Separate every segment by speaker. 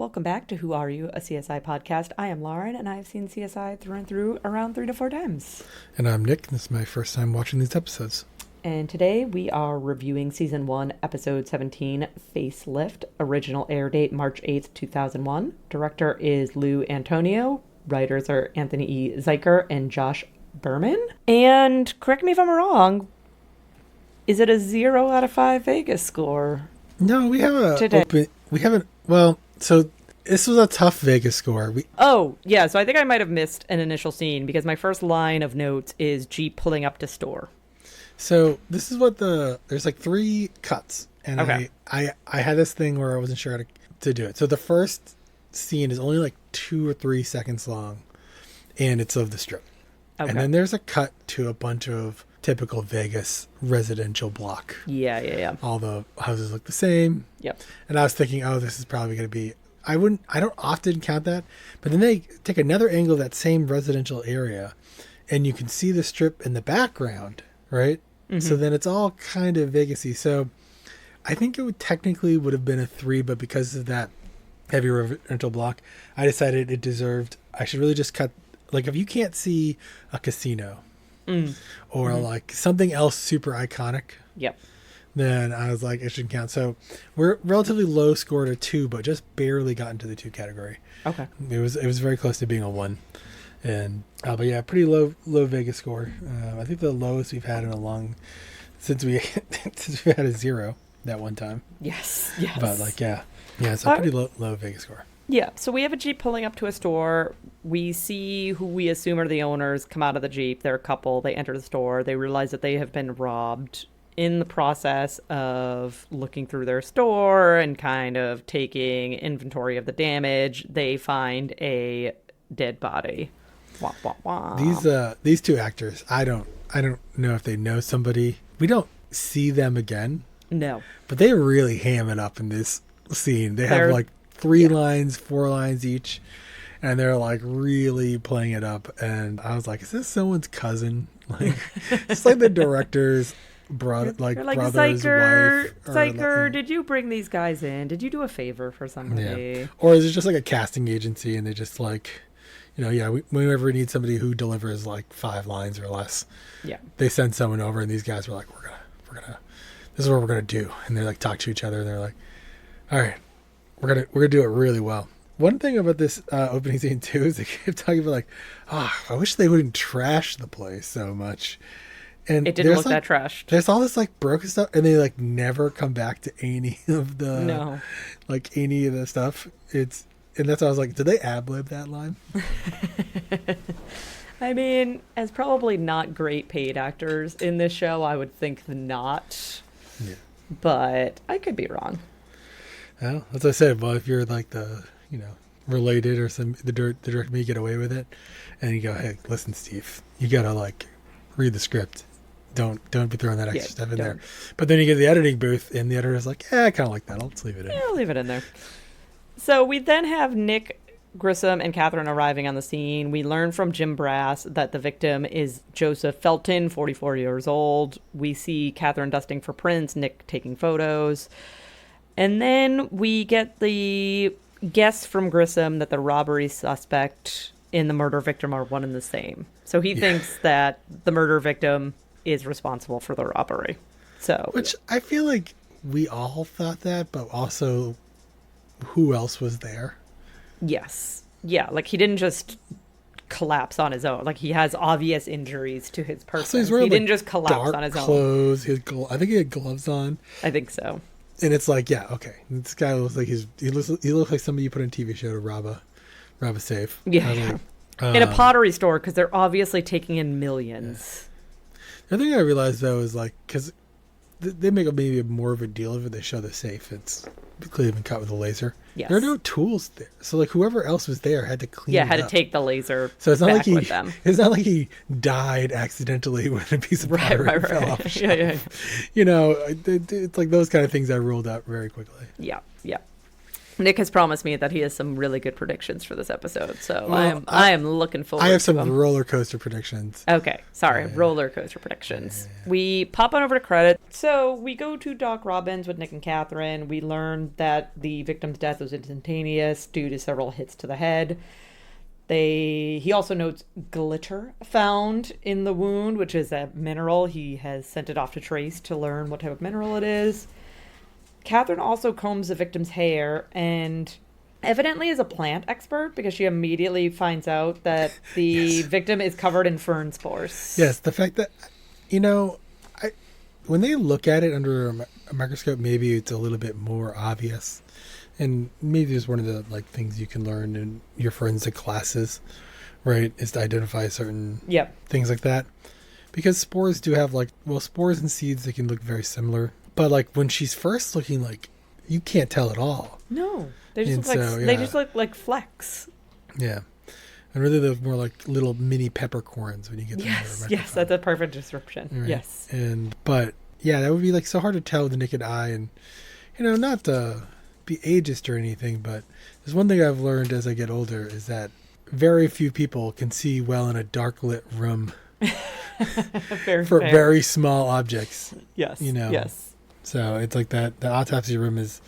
Speaker 1: Welcome back to Who Are You, a CSI podcast. I am Lauren, and I have seen CSI through and through around 3 to 4 times.
Speaker 2: And I'm Nick, and this is my first time watching these episodes.
Speaker 1: And today we are reviewing Season 1, Episode 17, Facelift. Original air date March 8th, 2001. Director is Lou Antonio. Writers are Anthony E. Zeiker and Josh Berman. And correct me if I'm wrong, is it a 0 out of 5 Vegas score?
Speaker 2: No, we have so this was a tough Vegas score.
Speaker 1: So I think I might have missed an initial scene because my first line of notes is Jeep pulling up to store.
Speaker 2: So this is what there's like 3 cuts, and
Speaker 1: okay.
Speaker 2: I had this thing where I wasn't sure how to do it. So the first scene is only like 2 or 3 seconds long, and it's of the Strip. Okay. And then there's a cut to a bunch of typical Vegas residential block.
Speaker 1: Yeah.
Speaker 2: All the houses look the same.
Speaker 1: Yep.
Speaker 2: And I was thinking, this is probably going to be, I don't often count that, but then they take another angle of that same residential area and you can see the Strip in the background, right? Mm-hmm. So then it's all kind of Vegas-y. So I think it would have been a 3, but because of that heavy residential block, I decided it deserved, I should really just cut, like if you can't see a casino, or like something else super iconic.
Speaker 1: Yep.
Speaker 2: Then I was like, it shouldn't count. So we're relatively low scored a 2, but just barely got into the 2 category.
Speaker 1: Okay.
Speaker 2: It was very close to being a 1. And but yeah, pretty low Vegas score. I think the lowest we've had in a long since we had a 0 that one time.
Speaker 1: Yes.
Speaker 2: But like it's a pretty low Vegas score.
Speaker 1: Yeah, so we have a Jeep pulling up to a store. We see who we assume are the owners come out of the Jeep. They're a couple. They enter the store. They realize that they have been robbed. In the process of looking through their store and kind of taking inventory of the damage, they find a dead body. Wah, wah, wah.
Speaker 2: These 2 actors, I don't know if they know somebody. We don't see them again.
Speaker 1: No.
Speaker 2: But they really ham it up in this scene. They have like 3 lines, 4 lines each, and they're like really playing it up. And I was like, is this someone's cousin? Like, it's like the director's brother's wife.
Speaker 1: Zeiker, did you bring these guys in? Did you do a favor for somebody?
Speaker 2: Yeah. Or is it just like a casting agency and they just like, whenever we need somebody who delivers like 5 lines or less, they send someone over, and these guys were like, we're gonna, this is what we're gonna do, and they like talk to each other, and they're like, all right. We're gonna do it really well. One thing about this opening scene too is they kept talking about like, I wish they wouldn't trash the place so much. And
Speaker 1: it didn't look that trashed.
Speaker 2: There's all this like broken stuff, and they like never come back to any of the any of the stuff. And that's why I was like, did they ad-lib that line?
Speaker 1: I mean, as probably not great paid actors in this show, I would think not. Yeah. But I could be wrong.
Speaker 2: Well, as I said, if you're like the, related or the director may get away with it, and you go, hey, listen, Steve, you gotta like read the script. Don't be throwing that extra stuff in there. But then you get the editing booth, and the editor's like, I kind of like that. I'll just leave it in.
Speaker 1: Yeah, I'll leave it in there. So we then have Nick, Grissom, and Catherine arriving on the scene. We learn from Jim Brass that the victim is Joseph Felton, 44 years old. We see Catherine dusting for prints, Nick taking photos. And then we get the guess from Grissom that the robbery suspect and the murder victim are one and the same. So he thinks that the murder victim is responsible for the robbery. Which
Speaker 2: I feel like we all thought that, but also who else was there?
Speaker 1: Yes. Yeah, like he didn't just collapse on his own. Like he has obvious injuries to his person.
Speaker 2: So he
Speaker 1: didn't just collapse on his
Speaker 2: clothes, own. I think he had gloves on.
Speaker 1: I think so.
Speaker 2: And it's like, okay, this guy looks like he looks like somebody you put in a TV show to rob a safe.
Speaker 1: Yeah. Like, in a pottery store, because they're obviously taking in millions.
Speaker 2: Yeah. The thing I realized though is like, because they make maybe more of a deal of it. They show the safe. It's clearly been cut with a laser.
Speaker 1: Yes.
Speaker 2: There are no tools there, so like whoever else was there had to clean.
Speaker 1: Yeah, had to take the laser.
Speaker 2: So it's not
Speaker 1: back
Speaker 2: like he.
Speaker 1: With them.
Speaker 2: It's not like he died accidentally when a piece of pottery fell off.
Speaker 1: Yeah.
Speaker 2: It's like those kind of things I ruled out very quickly.
Speaker 1: Yeah. Nick has promised me that he has some really good predictions for this episode, so
Speaker 2: Well,
Speaker 1: I am looking forward.
Speaker 2: I have
Speaker 1: to
Speaker 2: some
Speaker 1: them.
Speaker 2: roller coaster predictions.
Speaker 1: Okay, sorry, roller coaster predictions. We pop on over to credit. So we go to Doc Robbins with Nick and Catherine. We learn that the victim's death was instantaneous due to several hits to the head. He also notes glitter found in the wound, which is a mineral. He has sent it off to Trace to learn what type of mineral it is. Catherine also combs the victim's hair and evidently is a plant expert because she immediately finds out that the victim is covered in fern spores.
Speaker 2: Yes, the fact that, when they look at it under a microscope, maybe it's a little bit more obvious. And maybe it's one of the things you can learn in your forensic classes, right? Is to identify certain things like that. Because spores do have spores and seeds, they can look very similar. But when she's first looking, you can't tell at all.
Speaker 1: No, they just look like flecks.
Speaker 2: Yeah, and really they're more like little mini peppercorns when you get them.
Speaker 1: Yes, that's a perfect description. Right? Yes,
Speaker 2: but that would be so hard to tell with the naked eye, and not to be ageist or anything, but there's one thing I've learned as I get older is that very few people can see well in a dark lit room for very small objects.
Speaker 1: Yes, yes.
Speaker 2: So it's like that. The autopsy room it's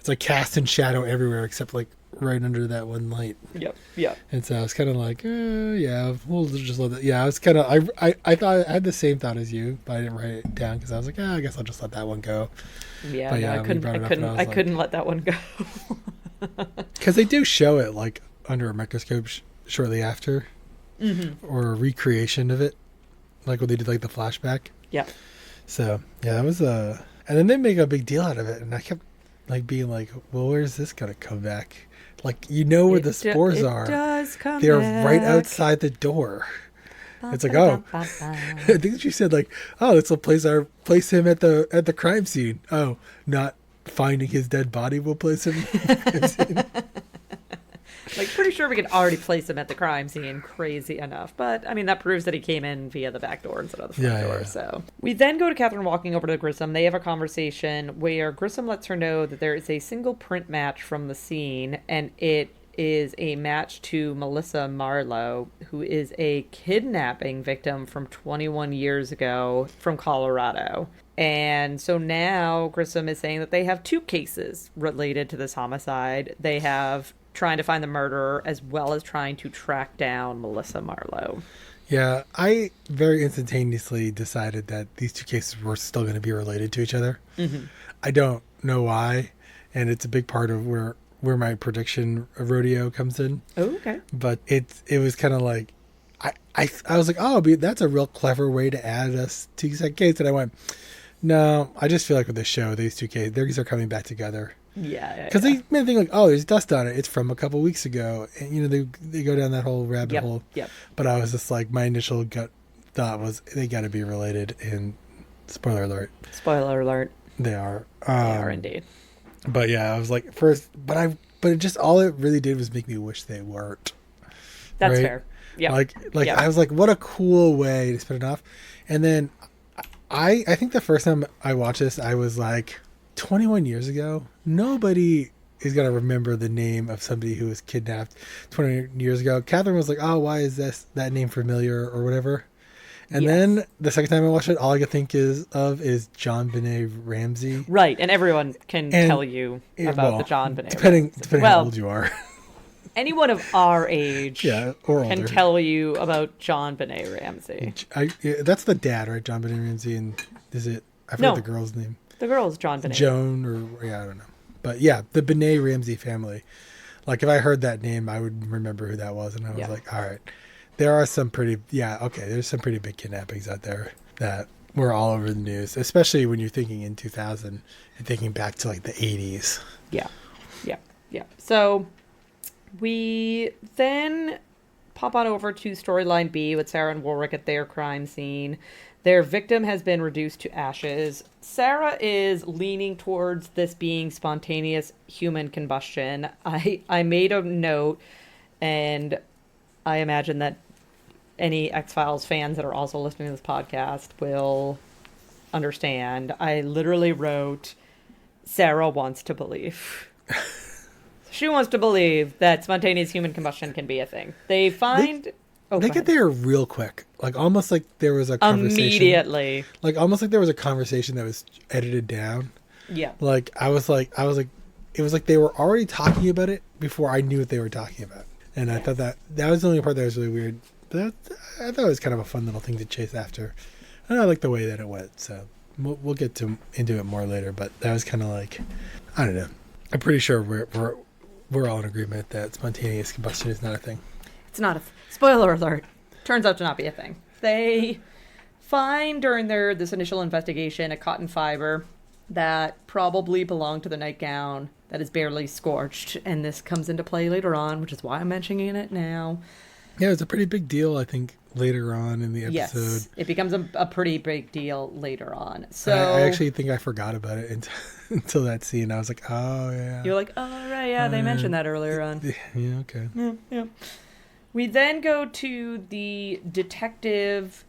Speaker 2: like cast in shadow everywhere except right under that one light.
Speaker 1: Yep.
Speaker 2: And so I was kind of we'll just let that. Yeah, I was kind of, I thought I had the same thought as you, but I didn't write it down because I was like, I guess I'll just let that one go.
Speaker 1: Yeah, but I couldn't let that one go.
Speaker 2: Because they do show it under a microscope shortly after, or a recreation of it, when they did the flashback.
Speaker 1: Yeah.
Speaker 2: So that was and then they make a big deal out of it, and I kept being well, where's this gonna come back? Where the spores are.
Speaker 1: Does come
Speaker 2: They're
Speaker 1: back.
Speaker 2: right outside the door. It's I think she said let's place him at the crime scene. Oh, not finding his dead body will place him at the crime scene.
Speaker 1: Pretty sure we could already place him at the crime scene, crazy enough. But, I mean, that proves that he came in via the back door instead of the front door. Yeah. So we then go to Catherine walking over to Grissom. They have a conversation where Grissom lets her know that there is a single print match from the scene, and it is a match to Melissa Marlowe, who is a kidnapping victim from 21 years ago from Colorado. And so now Grissom is saying that they have two cases related to this homicide. They have trying to find the murderer as well as trying to track down Melissa Marlowe.
Speaker 2: Yeah, I very instantaneously decided that these two cases were still going to be related to each other. Mm-hmm. I don't know why, and it's a big part of where my prediction rodeo comes in.
Speaker 1: Oh, okay.
Speaker 2: But it was kind of I was like, oh, that's a real clever way to add us to that case. And I went, no, I just feel with this show, these two cases, these are coming back together.
Speaker 1: Yeah.
Speaker 2: Because they made me think there's dust on it. It's from a couple weeks ago. And, they go down that whole rabbit hole.
Speaker 1: Yep.
Speaker 2: But I was just my initial gut thought was they got to be related. And spoiler alert.
Speaker 1: Spoiler alert.
Speaker 2: They are.
Speaker 1: They are indeed.
Speaker 2: But yeah, I was first, but it just, all it really did was make me wish they weren't.
Speaker 1: That's
Speaker 2: right?
Speaker 1: fair. Yeah.
Speaker 2: I was what a cool way to spin it off. And then I think the first time I watched this, I was 21 years ago, nobody is going to remember the name of somebody who was kidnapped 20 years ago. Catherine was oh, why is that name familiar or whatever? And then the second time I watched it, all I could think of is John Benet Ramsey.
Speaker 1: Right, and everyone can tell you about the John Benet
Speaker 2: depending how old you are.
Speaker 1: Anyone of our age
Speaker 2: or
Speaker 1: can tell you about John Benet Ramsey.
Speaker 2: That's the dad, right? John Benet Ramsey, and is it? I forget the girl's name.
Speaker 1: The girl's John Benet.
Speaker 2: Joan, or I don't know. But yeah, the Benet Ramsey family. If I heard that name, I would remember who that was, and I was all right. There are some pretty, there's some pretty big kidnappings out there that were all over the news, especially when you're thinking in 2000 and thinking back to the 80s.
Speaker 1: Yeah. So we then pop on over to storyline B with Sarah and Warwick at their crime scene. Their victim has been reduced to ashes. Sarah is leaning towards this being spontaneous human combustion. I made a note, and I imagine that any X-Files fans that are also listening to this podcast will understand. I literally wrote, Sarah wants to believe. She wants to believe that spontaneous human combustion can be a thing. They find...
Speaker 2: They get there real quick. Like, almost like there was a conversation.
Speaker 1: Immediately.
Speaker 2: Like, almost like there was a conversation that was edited down.
Speaker 1: Yeah.
Speaker 2: Like, it was like they were already talking about it before I knew what they were talking about. And I thought that was the only part that was really weird. But I thought it was kind of a fun little thing to chase after. And I like the way that it went. So we'll get into it more later. But that was kind of like, I don't know. I'm pretty sure we're all in agreement that spontaneous combustion is not a thing.
Speaker 1: It's not a... Spoiler alert. Turns out to not be a thing. They find during this initial investigation a cotton fiber that probably belonged to the nightgown that is barely scorched. And this comes into play later on, which is why I'm mentioning it now.
Speaker 2: Yeah, it's a pretty big deal, I think, later on in the episode.
Speaker 1: Yes, it becomes a pretty big deal later on. So
Speaker 2: I actually think I forgot about it until that scene. I was like, oh, yeah.
Speaker 1: You're like, oh, right, yeah, they mentioned that earlier on.
Speaker 2: Yeah, okay.
Speaker 1: Yeah. We then go to the detective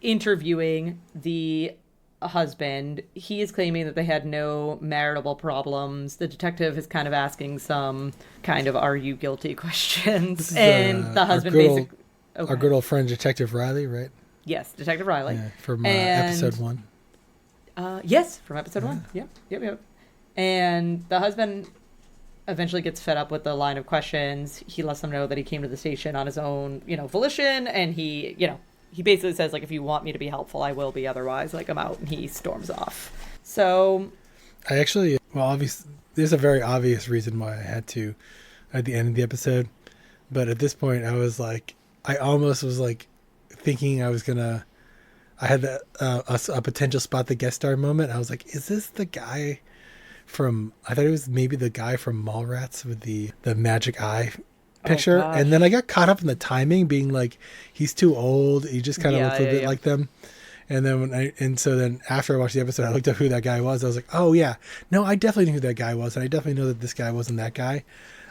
Speaker 1: interviewing the husband. He is claiming that they had no marital problems. The detective is kind of asking some kind of "are you guilty" questions, and the husband basically
Speaker 2: our good old friend Detective Riley, right?
Speaker 1: Yes, Detective Riley,
Speaker 2: from episode 1.
Speaker 1: Yes, from episode 1. Yep. And the husband eventually gets fed up with the line of questions. He lets them know that he came to the station on his own, volition, and he basically says, like, if you want me to be helpful, I will be, otherwise, like, I'm out, and he storms off. So
Speaker 2: I actually, obviously, there's a very obvious reason why I had to at the end of the episode, but at this point I almost was like thinking I had a potential spot the guest star moment. I was like, is this the guy from, I thought it was maybe the guy from Mallrats with the magic eye picture. And then I got caught up in the timing being like, he's too old. He just kind of looked a bit like them. And then so then after I watched the episode, I looked up who that guy was. I was like, oh yeah, no, I definitely knew who that guy was. And I definitely know that this guy wasn't that guy.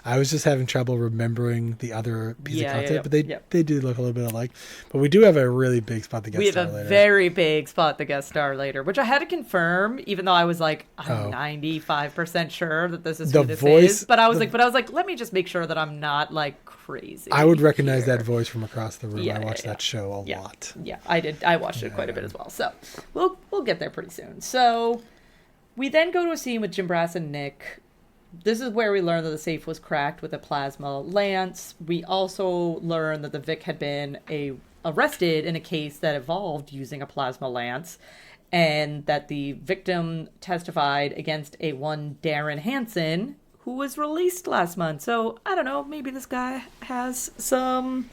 Speaker 2: I was just having trouble remembering the other piece of content, but they do look a little bit alike. But we do have a really big spot the guest star later. We have a
Speaker 1: very big spot the guest star later, which I had to confirm, even though I was like, I'm 95% sure that this is who this is. But I was like, let me just make sure that I'm not like crazy.
Speaker 2: I would recognize that voice from across the room. I watched that show a lot.
Speaker 1: Yeah, I did. I watched it quite a bit as well. So we'll get there pretty soon. So we then go to a scene with Jim Brass and Nick. This is where we learn that the safe was cracked with a plasma lance. We also learn that the Vic had been arrested in a case that evolved using a plasma lance, and that the victim testified against a one Darren Hansen, who was released last month. So, I don't know, maybe this guy has some,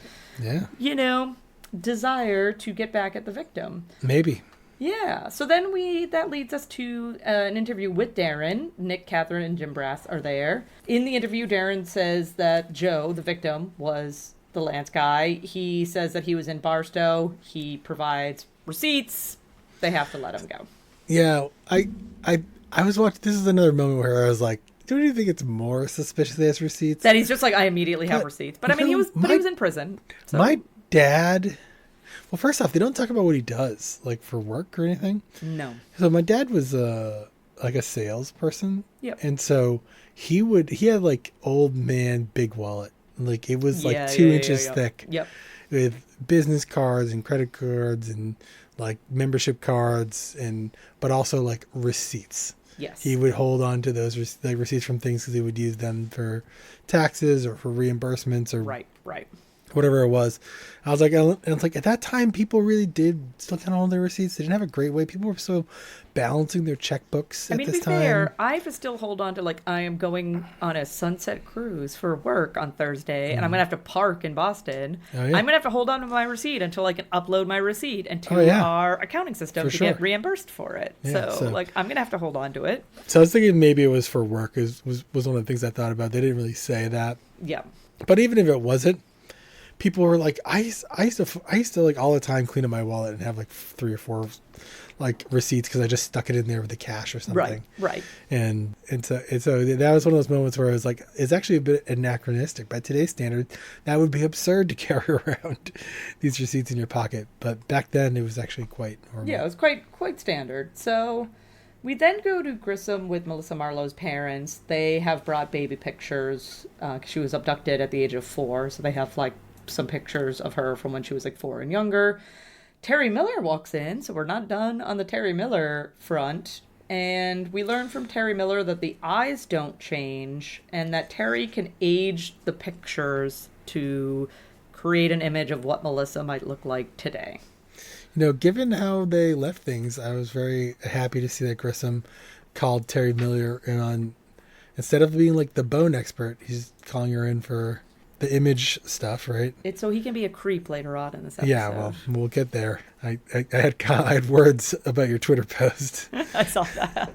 Speaker 1: desire to get back at the victim.
Speaker 2: Maybe.
Speaker 1: Yeah, so then that leads us to an interview with Darren. Nick, Catherine, and Jim Brass are there. In the interview, Darren says that Joe, the victim, was the Lance guy. He says that he was in Barstow. He provides receipts. They have to let him go.
Speaker 2: Yeah, I was watching. This is another moment where I was like, don't you think it's more suspicious that he has receipts?
Speaker 1: That he's just like, I immediately have receipts. But I mean, he was in prison. So.
Speaker 2: My dad... Well, first off, they don't talk about what he does, like for work or anything.
Speaker 1: No.
Speaker 2: So my dad was like a salesperson.
Speaker 1: Yep.
Speaker 2: And so he had like old man big wallet. Like it was like 2 inches thick.
Speaker 1: Yep.
Speaker 2: With business cards and credit cards and like membership cards but also like receipts.
Speaker 1: Yes.
Speaker 2: He would hold on to those receipts from things because he would use them for taxes or for reimbursements or
Speaker 1: right.
Speaker 2: Whatever it was. I was like, at that time, people really did still kind of hold their receipts. They didn't have a great way. People were still balancing their checkbooks at this time. Fair,
Speaker 1: I have to still hold on to, like, I am going on a sunset cruise for work on Thursday, and I'm going to have to park in Boston. Oh, yeah. I'm going to have to hold on to my receipt until I can upload my receipt into our accounting system get reimbursed for it. Yeah, so, like, I'm going to have to hold on to it.
Speaker 2: So I was thinking maybe it was for work. Was one of the things I thought about. They didn't really say that.
Speaker 1: Yeah.
Speaker 2: But even if it wasn't, people were like, I used to like all the time clean up my wallet and have like 3 or 4 like receipts because I just stuck it in there with the cash or something.
Speaker 1: Right.
Speaker 2: And so that was one of those moments where I was like, it's actually a bit anachronistic. By today's standard, that would be absurd to carry around these receipts in your pocket. But back then, it was actually quite normal.
Speaker 1: Yeah, it was quite standard. So We then go to Grissom with Melissa Marlowe's parents. They have brought baby pictures. She was abducted at the age of 4, so they have like some pictures of her from when she was like 4 and younger. Terry Miller walks in, so we're not done on the Terry Miller front. And we learn from Terry Miller that the eyes don't change and that Terry can age the pictures to create an image of what Melissa might look like today.
Speaker 2: Given how they left things, I was very happy to see that Grissom called Terry Miller in on, instead of being like the bone expert, he's calling her in for the image stuff, right?
Speaker 1: It's so he can be a creep later on in this episode.
Speaker 2: Yeah, well, we'll get there. I had words about your Twitter post.
Speaker 1: I saw that.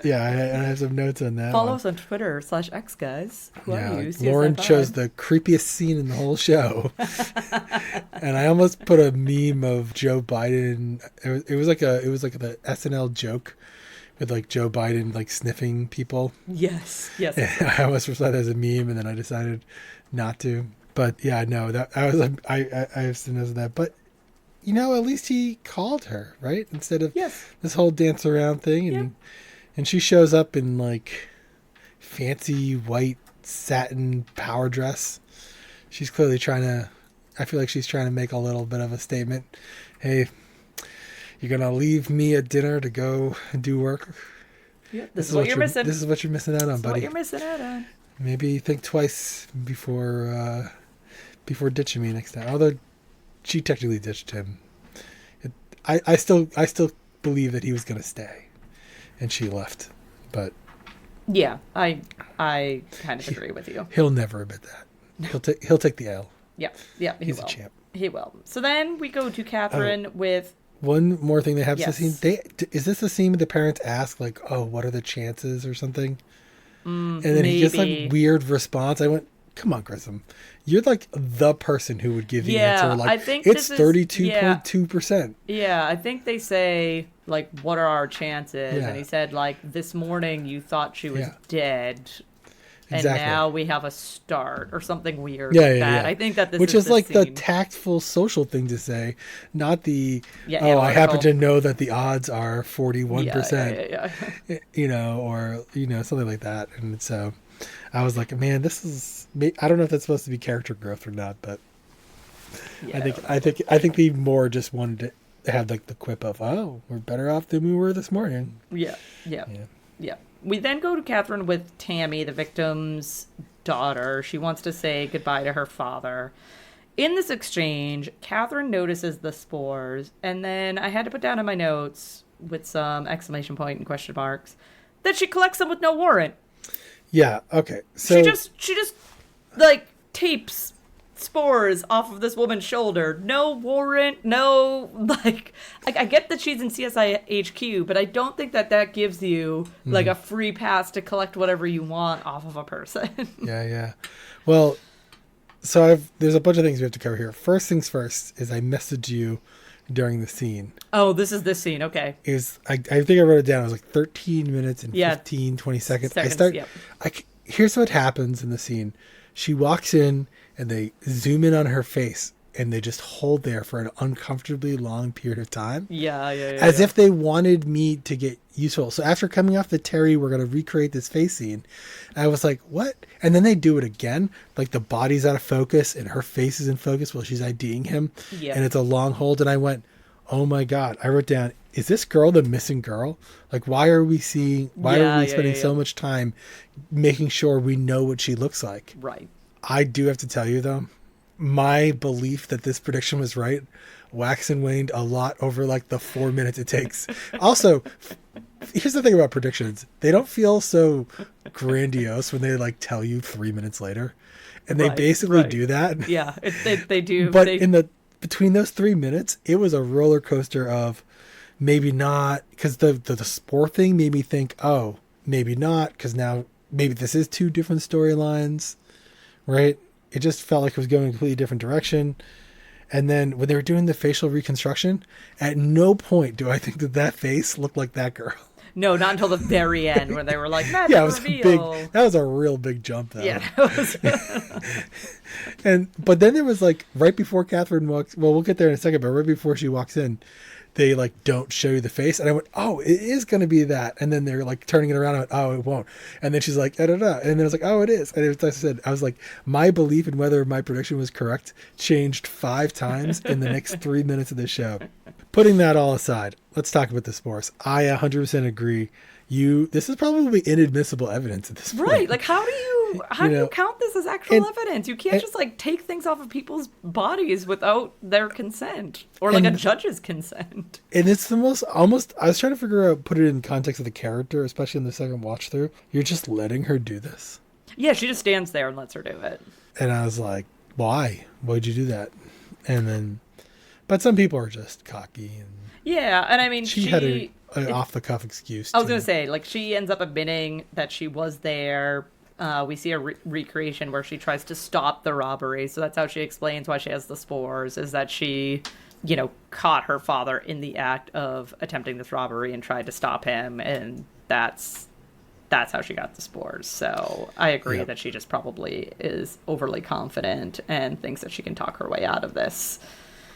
Speaker 2: Yeah, I have some notes on that.
Speaker 1: Follow us on Twitter /X, guys. Who are you?
Speaker 2: Lauren chose the creepiest scene in the whole show. And I almost put a meme of Joe Biden. It was like the SNL joke with like Joe Biden like sniffing people.
Speaker 1: Yes.
Speaker 2: I almost saw that as a meme, and then I decided not to. But yeah, no, that I have some notes on that. But at least he called her, right? Instead of this whole dance around thing. And she shows up in like fancy white satin power dress. She's clearly I feel like she's trying to make a little bit of a statement. Hey, you're going to leave me at dinner to go and do work?
Speaker 1: Yeah, this is what you're missing.
Speaker 2: This is what you're missing out on, buddy.
Speaker 1: What you're missing out on.
Speaker 2: Maybe think twice before ditching me next time. Although she technically ditched him. I still believe that he was going to stay, and she left. But
Speaker 1: yeah, I kind of agree with you.
Speaker 2: He'll never admit that. He'll take the L.
Speaker 1: Yeah,
Speaker 2: he's a champ.
Speaker 1: He will. So then we go to Catherine with
Speaker 2: one more thing they have to scene. Is this the scene where the parents ask like, "Oh, what are the chances?" or something? And then he gets like weird response. I went, "Come on, Grissom, you're like the person who would give the answer. Like, I think it's 32.2%."
Speaker 1: Yeah, I think they say like, "What are our chances?" And he said like, "This morning you thought she was dead." And now we have a start or something weird like that. I think that
Speaker 2: which is like
Speaker 1: scene.
Speaker 2: The tactful social thing to say, not the, I happen to know that the odds are 41%, or, something like that. And so I was like, man, I don't know if that's supposed to be character growth or not, but I think they more just wanted to have like the quip of, oh, we're better off than we were this morning. Yeah. We then go to Catherine with Tammy, the victim's daughter. She wants to say goodbye to her father. In this exchange, Catherine notices the spores, and then I had to put down in my notes with some exclamation point and question marks that she collects them with no warrant. Yeah, okay. So she just like tapes spores off of this woman's shoulder. No warrant, no, like, I get that she's in CSI HQ, but I don't think that gives you like a free pass to collect whatever you want off of a person. Yeah. Well, so there's a bunch of things we have to cover here. First things first is I messaged you during the scene.
Speaker 1: Oh, this is this scene. Okay.
Speaker 2: I think I wrote it down. It was like 13 minutes and 20 seconds. Here's what happens in the scene. She walks in and they zoom in on her face and they just hold there for an uncomfortably long period of time. As if they wanted me to get useful. So after coming off the Terry, we're going to recreate this face scene. I was like, what? And then they do it again. Like the body's out of focus and her face is in focus while she's IDing him. And it's a long hold. And I went, oh my God. I wrote down, is this girl the missing girl? Like, why are we spending so much time making sure we know what she looks like?
Speaker 1: Right.
Speaker 2: I do have to tell you, though, my belief that this prediction was right waxed and waned a lot over like the 4 minutes it takes. Also, here's the thing about predictions. They don't feel so grandiose when they like tell you 3 minutes later. And they basically do that.
Speaker 1: Yeah, they do.
Speaker 2: But between those 3 minutes, it was a roller coaster of maybe not, because the spore thing made me think, oh, maybe not, because now maybe this is two different storylines. Right? It just felt like it was going in a completely different direction. And then when they were doing the facial reconstruction, at no point do I think that face looked like that girl.
Speaker 1: No, not until the very end when they were like, that's it was
Speaker 2: that was a real big jump though.
Speaker 1: Yeah, that
Speaker 2: was. But then there was like right before Catherine walks, well, we'll get there in a second, but right before she walks in, they like don't show you the face, and I went, oh, it is going to be that, and then they're like turning it around, and I went, oh, it won't, and then she's like, da, da, da. And then I was like, oh, it is, and as I said, I was like, my belief in whether my prediction was correct changed 5 times in the next 3 minutes of the show. Putting that all aside, let's talk about the spores. I 100% agree. This is probably inadmissible evidence at this point.
Speaker 1: Right. Like, how do you count this as actual evidence? You can't just like take things off of people's bodies without their consent or like a judge's consent.
Speaker 2: And it's the most almost, I was trying to figure out, put it in context of the character, especially in the second watch through. You're just letting her do this.
Speaker 1: Yeah, she just stands there and lets her do it.
Speaker 2: And I was like, why? Why'd you do that? And then, but some people are just cocky. And
Speaker 1: yeah, and I mean,
Speaker 2: she had an off-the-cuff excuse.
Speaker 1: I was going to say, like, she ends up admitting that she was there. We see a recreation where she tries to stop the robbery. So that's how she explains why she has the spores, is that she, caught her father in the act of attempting this robbery and tried to stop him. And that's how she got the spores. So I agree that she just probably is overly confident and thinks that she can talk her way out of this.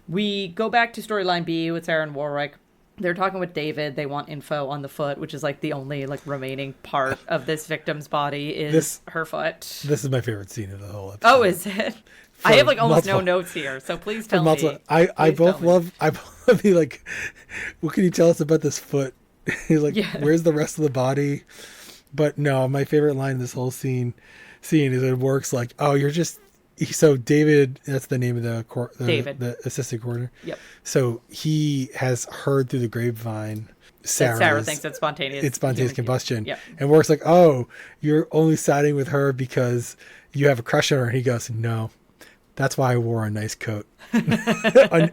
Speaker 1: We go back to storyline B with Sarah and Warwick. They're talking with David. They want info on the foot, which is like the only like remaining part of this victim's body is her foot.
Speaker 2: This is my favorite scene of the whole episode.
Speaker 1: Oh, is it? I have like almost no notes here, so please tell me.
Speaker 2: I both love the like, what can you tell us about this foot? He's like, where's the rest of the body? But no, my favorite line in this whole scene is it works like, oh, you're just. So David, that's the name of the assistant coordinator.
Speaker 1: Yep.
Speaker 2: So he has heard through the grapevine
Speaker 1: Sarah thinks it's spontaneous.
Speaker 2: It's spontaneous combustion.
Speaker 1: Yep.
Speaker 2: And Warwick's like, oh, you're only siding with her because you have a crush on her. And he goes, no, that's why I wore a nice coat.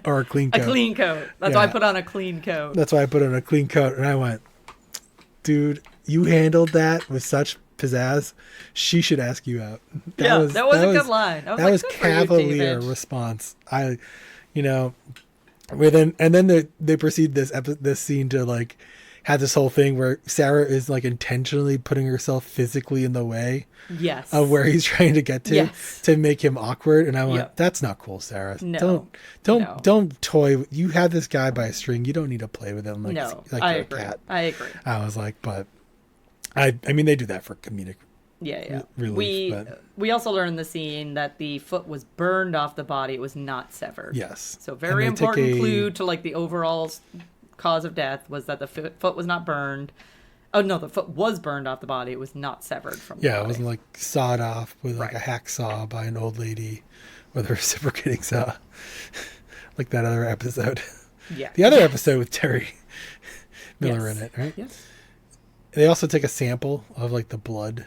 Speaker 2: Or a clean coat.
Speaker 1: A clean coat. That's why I put on a clean coat.
Speaker 2: That's why I put on a clean coat. And I went, dude, you handled that with such pizzazz. She should ask you out.
Speaker 1: That was a good line. That was
Speaker 2: cavalier response. And then they proceed this scene to like have this whole thing where Sarah is like intentionally putting herself physically in the way of where he's trying to get to make him awkward. And I went, that's not cool, Sarah.
Speaker 1: No.
Speaker 2: Don't toy. You have this guy by a string. You don't need to play with him like
Speaker 1: I
Speaker 2: a
Speaker 1: agree.
Speaker 2: cat.
Speaker 1: I agree.
Speaker 2: I was like, but I mean, they do that for comedic
Speaker 1: relief. We also learned in the scene that the foot was burned off the body. It was not severed.
Speaker 2: Yes.
Speaker 1: So very important clue to like the overall cause of death was that the foot was not burned. Oh no, the foot was burned off the body. It was not severed from the body.
Speaker 2: It wasn't like sawed off with like a hacksaw by an old lady with a reciprocating saw. Like that other episode. Yeah. The other episode with Terry Miller in it, right?
Speaker 1: Yes.
Speaker 2: They also take a sample of like the blood.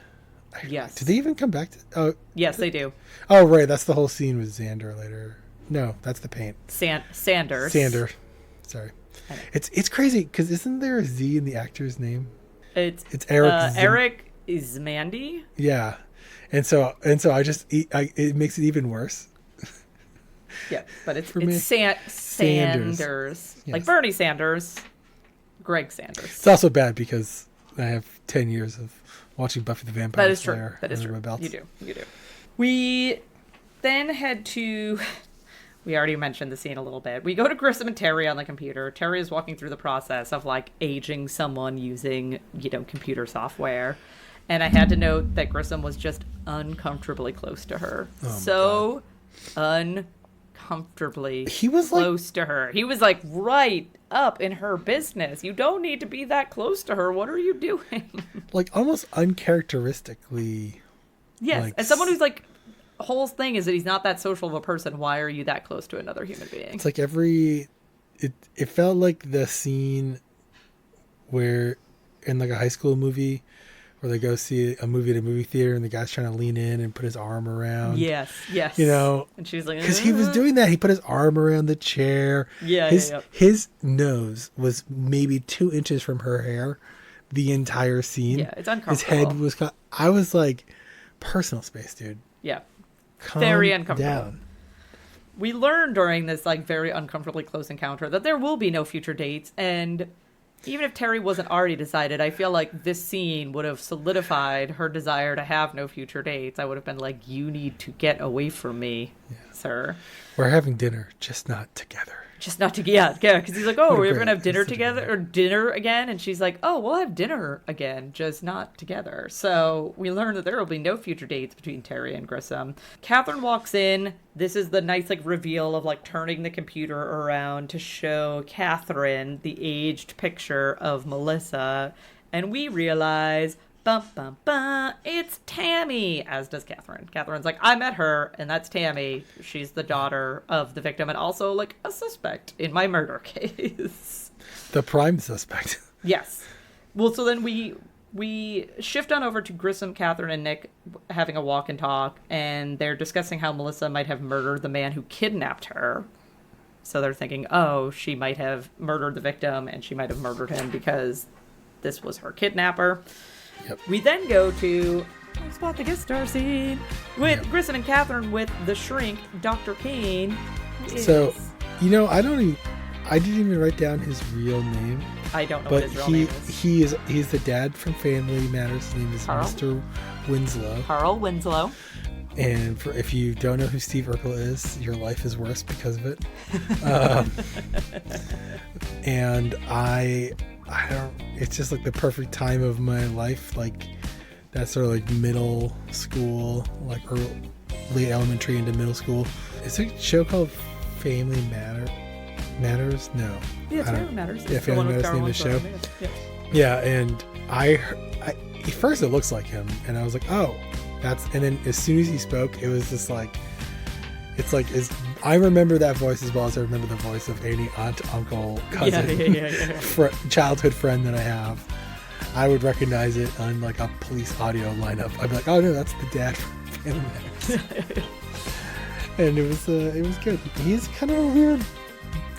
Speaker 1: Yes.
Speaker 2: Do they even come back to? Oh,
Speaker 1: yes, they do.
Speaker 2: Oh, right. That's the whole scene with Xander later. No, that's the paint.
Speaker 1: Sanders.
Speaker 2: Sander. Sorry. It's crazy because isn't there a Z in the actor's name?
Speaker 1: It's
Speaker 2: Eric.
Speaker 1: Eric Ismandi.
Speaker 2: Yeah, and so it makes it even worse.
Speaker 1: Yeah, but it's Sanders. Yes. Like Bernie Sanders, Greg Sanders.
Speaker 2: It's also bad because I have 10 years of watching Buffy the Vampire Slayer.
Speaker 1: That is true. You do. We then head to. We already mentioned the scene a little bit. We go to Grissom and Terry on the computer. Terry is walking through the process of like aging someone using, computer software. And I had to note that Grissom was just uncomfortably close to her. Oh uncomfortably close to her. He was like right up in her business. You don't need to be that close to her. What are you doing?
Speaker 2: Like almost uncharacteristically.
Speaker 1: Yes.
Speaker 2: Like,
Speaker 1: as someone who's like, whole thing is that he's not that social of a person. Why are you that close to another human being?
Speaker 2: It's like it felt like the scene where in like a high school movie where they go see a movie at a movie theater and the guy's trying to lean in and put his arm around.
Speaker 1: Yes.
Speaker 2: And
Speaker 1: she's like,
Speaker 2: because he was doing that, he put his arm around the chair. His nose was maybe 2 inches from her hair the entire scene.
Speaker 1: Yeah, it's uncomfortable.
Speaker 2: His head was I was like, personal space, dude.
Speaker 1: Yeah.
Speaker 2: Calm
Speaker 1: very uncomfortable.
Speaker 2: Down.
Speaker 1: We learned during this like very uncomfortably close encounter that there will be no future dates, and even if Terry wasn't already decided, I feel like this scene would have solidified her desire to have no future dates. I would have been like, you need to get away from me, sir.
Speaker 2: We're having dinner, just not together.
Speaker 1: Just not together. Yeah, because he's like, oh, we're going to have dinner
Speaker 2: Such a
Speaker 1: together, or dinner again. And she's like, oh, we'll have dinner again, just not together. So we learn that there will be no future dates between Terry and Grissom. Catherine walks in. This is the nice, like, reveal of, like, turning the computer around to show Catherine the aged picture of Melissa. And we realize, bum, bum, bum, it's Tammy, as does Catherine. Catherine's like, I met her, and that's Tammy. She's the daughter of the victim and also, like, a suspect in my murder case.
Speaker 2: The prime suspect.
Speaker 1: Yes. Well, so then we shift on over to Grissom, Catherine, and Nick having a walk and talk, and they're discussing how Melissa might have murdered the man who kidnapped her. So they're thinking, oh, she might have murdered the victim, and she might have murdered him because this was her kidnapper.
Speaker 2: Yep.
Speaker 1: We then go to spot the guest star scene with Grissom and Catherine with the shrink, Dr. Kane.
Speaker 2: So, you know, I didn't even write down his real name.
Speaker 1: I don't know what his real name is.
Speaker 2: He's the dad from Family Matters. His name is
Speaker 1: Carl?
Speaker 2: Mr. Winslow.
Speaker 1: Carl Winslow.
Speaker 2: And if you don't know who Steve Urkel is, your life is worse because of it. And I don't. It's just like the perfect time of my life, like that sort of like middle school, like early elementary into middle school. Is there a show called Family Matters? No.
Speaker 1: Yeah, it's Family Matters.
Speaker 2: Yeah, Family Matters name of the show.
Speaker 1: Yeah.
Speaker 2: Yeah, and I at first it looks like him, and I was like, oh, that's. And then as soon as he spoke, it was just like. It's like I remember that voice as well as I remember the voice of any aunt, uncle, cousin, childhood friend that I have. I would recognize it on like a police audio lineup. I'd be like, oh no, that's the dad from Family Matters. And it was good. He's kind of a weird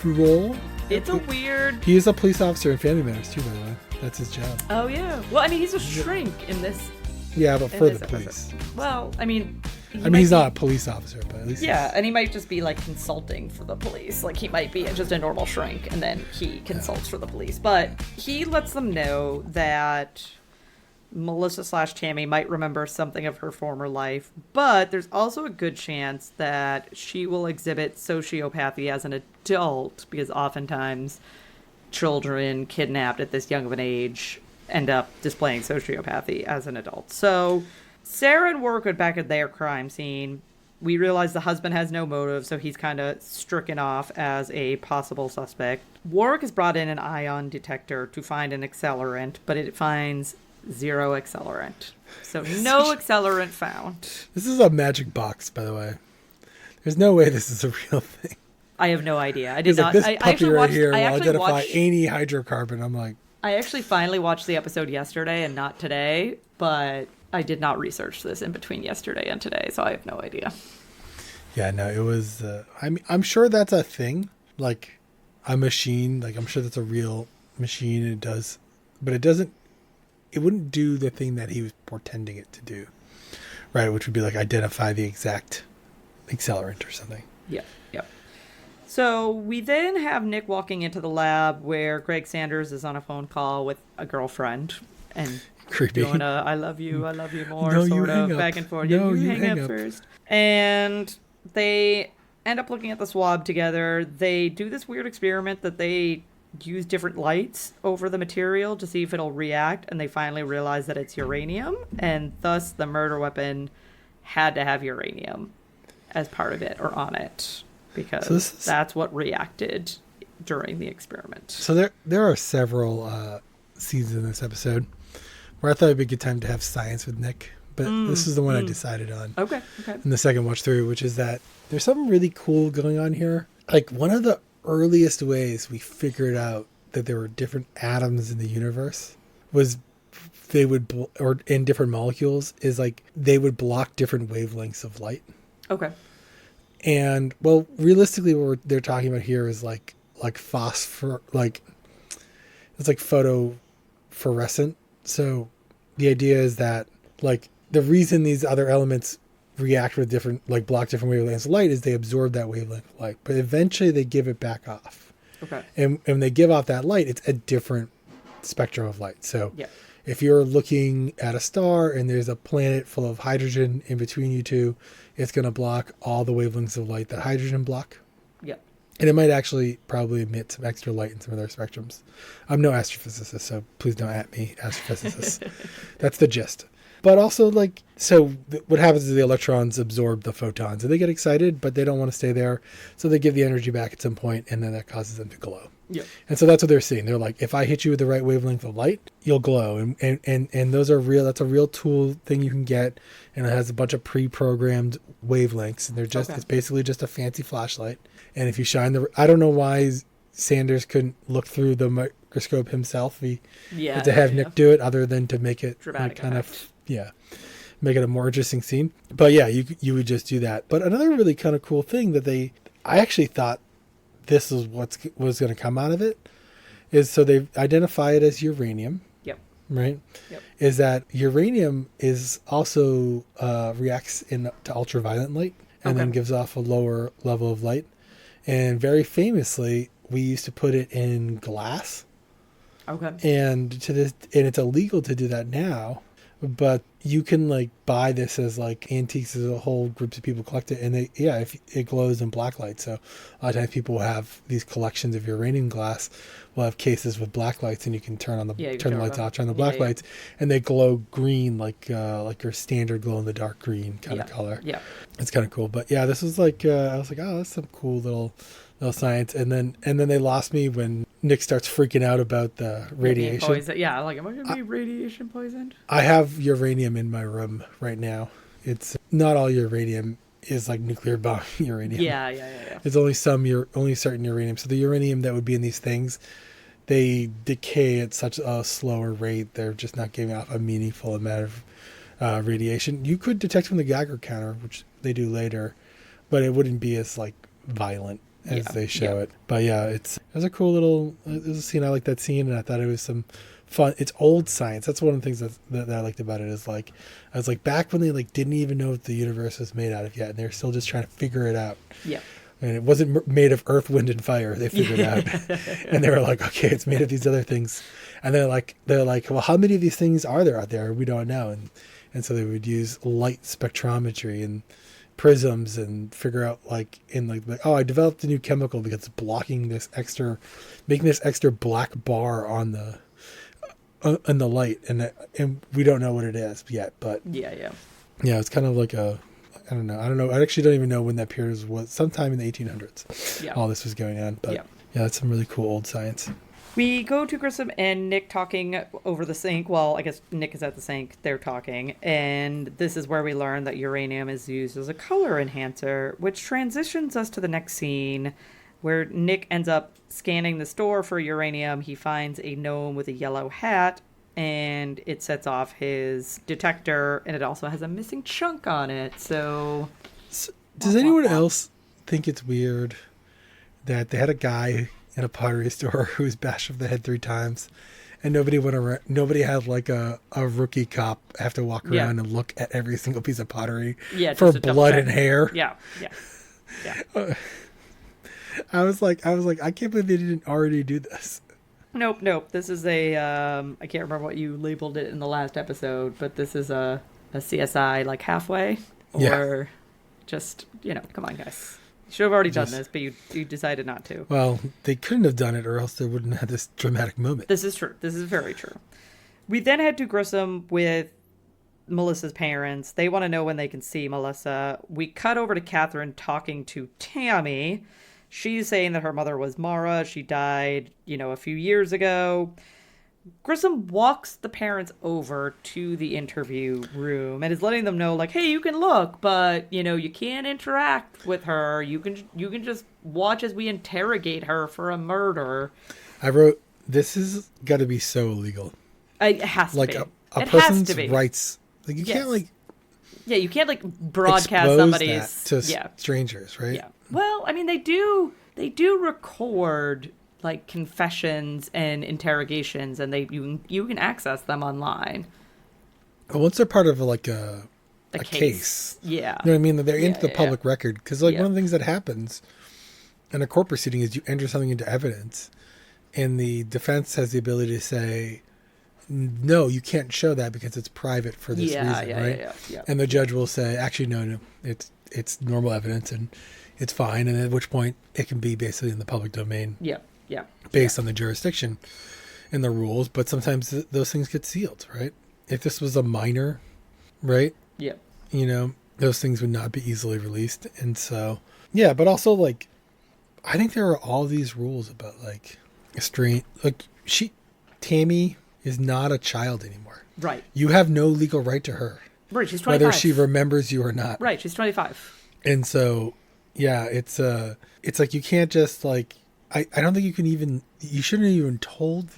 Speaker 2: role.
Speaker 1: It's a weird.
Speaker 2: He is a police officer in Family Matters too, by the way. That's his job.
Speaker 1: Oh yeah. Well, I mean, he's a shrink in this.
Speaker 2: Yeah, but for the police.
Speaker 1: Well, I mean.
Speaker 2: He's not a police officer, but at least
Speaker 1: and he might just be like consulting for the police. Like he might be just a normal shrink, and then he consults for the police. But he lets them know that Melissa/Tammy might remember something of her former life, but there's also a good chance that she will exhibit sociopathy as an adult, because oftentimes children kidnapped at this young of an age end up displaying sociopathy as an adult. So Sarah and Warwick are back at their crime scene. We realize the husband has no motive, so he's kind of stricken off as a possible suspect. Warwick has brought in an ion detector to find an accelerant, but it finds 0 accelerant. So no accelerant found.
Speaker 2: This is a magic box, by the way. There's no way this is a real thing.
Speaker 1: I have no idea. I did not.
Speaker 2: This puppy right here will identify any hydrocarbon. I'm like...
Speaker 1: I actually finally watched the episode yesterday and not today, but I did not research this in between yesterday and today, so I have no idea. Yeah, no,
Speaker 2: it was... I'm sure that's a thing, like a machine. Like, I'm sure that's a real machine, and it does... But it doesn't... It wouldn't do the thing that he was portending it to do, right? Which would be like identify the exact accelerant or something.
Speaker 1: Yeah. So we then have Nick walking into the lab where Greg Sanders is on a phone call with a girlfriend and
Speaker 2: creepy
Speaker 1: doing a "I love you more" sort of back and forth.
Speaker 2: No,
Speaker 1: you hang up first. And they end up looking at the swab together. They do this weird experiment that they use different lights over the material to see if it'll react, and they finally realize that it's uranium, and thus the murder weapon had to have uranium as part of it or on it, because that's what reacted during the experiment.
Speaker 2: So there are several scenes in this episode where I thought it'd be a good time to have science with Nick, but this is the one I decided on.
Speaker 1: Okay.
Speaker 2: In the second watch through, which is that there's something really cool going on here. Like, one of the earliest ways we figured out that there were different atoms in the universe was they would, or in different molecules, is like they would block different wavelengths of light.
Speaker 1: Okay.
Speaker 2: And, well, realistically, what they're talking about here is like phosphor, like it's like photophorescent. So the idea is that, like, the reason these other elements react with different, like, block different wavelengths of light is they absorb that wavelength of light, but eventually they give it back off.
Speaker 1: Okay.
Speaker 2: And when they give off that light, it's a different spectrum of light. So if you're looking at a star and there's a planet full of hydrogen in between you two, it's going to block all the wavelengths of light that hydrogen block.
Speaker 1: Yeah.
Speaker 2: And it might actually probably emit some extra light in some of their spectrums. I'm no astrophysicist, so please don't at me, astrophysicists. That's the gist. But also, like, so what happens is the electrons absorb the photons, and they get excited, but they don't want to stay there. So they give the energy back at some point, and then that causes them to glow.
Speaker 1: Yep.
Speaker 2: And so that's what they're seeing. They're like, if I hit you with the right wavelength of light, you'll glow. And those are real. That's a real tool thing you can get, and it has a bunch of pre-programmed wavelengths, and they're just it's basically just a fancy flashlight. And if you shine I don't know why Sanders couldn't look through the microscope himself. He had to have Nick do it, other than to make it
Speaker 1: dramatic
Speaker 2: kind of make it a more interesting scene. But yeah, you would just do that. But another really kind of cool thing that I actually thought this is what was going to come out of it, is so they identify it as uranium.
Speaker 1: Yep.
Speaker 2: Right.
Speaker 1: Yep.
Speaker 2: Is that uranium is also reacts to ultraviolet light and then gives off a lower level of light. And very famously, we used to put it in glass.
Speaker 1: Okay.
Speaker 2: And it's illegal to do that now, but you can like buy this as like antiques. As a whole group of people collect it, and if it glows in black light. So a lot of times people will have these collections of uranium glass. We'll have cases with black lights, and you can turn the lights off, turn the black lights, and they glow green like your standard glow in the dark green kind of color. Yeah, it's kind of cool. But yeah, this was like I was like, oh, that's some cool little science. And then they lost me when Nick starts freaking out about the radiation.
Speaker 1: Yeah, like, am I going to be radiation poisoned?
Speaker 2: I have uranium in my room right now. It's not all uranium is like nuclear bomb uranium.
Speaker 1: Yeah.
Speaker 2: It's only only certain uranium. So the uranium that would be in these things, they decay at such a slower rate. They're just not giving off a meaningful amount of radiation. You could detect from the Geiger counter, which they do later, but it wouldn't be as like violent as they show it. But yeah, it was a cool little it was a scene. I liked that scene, and I thought it was some fun. It's old science. That's one of the things that I liked about it, is like I was like, back when they like didn't even know what the universe was made out of yet, and they're still just trying to figure it out.
Speaker 1: Yeah.
Speaker 2: And it wasn't made of earth, wind, and fire. They figured out, and they were like, okay, it's made of these other things. And they're like, well, how many of these things are there out there? We don't know. And so they would use light spectrometry and prisms and figure out like I developed a new chemical because it's blocking making this extra black bar on the light, and we don't know what it is yet. But yeah, it's kind of like I don't know. I actually don't even know when that period was. Sometime in the 1800s. Yeah. All this was going on. But yeah, that's some really cool old science.
Speaker 1: We go to Grissom and Nick talking over the sink. Well, I guess Nick is at the sink. They're talking. And this is where we learn that uranium is used as a color enhancer, which transitions us to the next scene where Nick ends up scanning the store for uranium. He finds a gnome with a yellow hat, and it sets off his detector, and it also has a missing chunk on it. So
Speaker 2: does anyone else think it's weird that they had a guy in a pottery store who was bashed over the head 3 times, and nobody had like a rookie cop have to walk around and look at every single piece of pottery for blood and hair? Yeah. I was like, I can't believe they didn't already do this.
Speaker 1: Nope. This is I can't remember what you labeled it in the last episode, but this is a CSI like halfway, or just, come on, guys. You should have already done this, but you decided not to. Well,
Speaker 2: they couldn't have done it, or else they wouldn't have this dramatic moment.
Speaker 1: This is true. This is very true. We then head to Grissom with Melissa's parents. They want to know when they can see Melissa. We cut over to Catherine talking to Tammy. She's saying that her mother was Mara. She died, a few years ago. Grissom walks the parents over to the interview room and is letting them know, like, hey, you can look, but, you can't interact with her. You can just watch as we interrogate her for a murder.
Speaker 2: I wrote, this has got to be so illegal.
Speaker 1: It has to be.
Speaker 2: Like a person's rights. Like, you can't, like...
Speaker 1: Yeah, you can't, like, broadcast somebody's...
Speaker 2: to strangers, right?
Speaker 1: Yeah. Well, I mean, they do record, like, confessions and interrogations, and you can access them online.
Speaker 2: Well, once they're part of like a case,
Speaker 1: yeah,
Speaker 2: you know what I mean. They're into the public record, because like one of the things that happens in a court proceeding is you enter something into evidence, and the defense has the ability to say, no, you can't show that because it's private for this reason, right? Yeah. And the judge will say, actually, no, it's normal evidence, and it's fine. And at which point it can be basically in the public domain.
Speaker 1: Yeah. Yeah.
Speaker 2: Based on the jurisdiction and the rules. But sometimes those things get sealed, right? If this was a minor, right?
Speaker 1: Yeah.
Speaker 2: You know, those things would not be easily released. And so, yeah, but also like, I think there are all these rules about like restraint. Like Tammy is not a child anymore.
Speaker 1: Right.
Speaker 2: You have no legal right to her.
Speaker 1: Right. She's 25.
Speaker 2: Whether she remembers you or not.
Speaker 1: Right. She's 25.
Speaker 2: And so, yeah, it's like you can't just like, I don't think you shouldn't have even told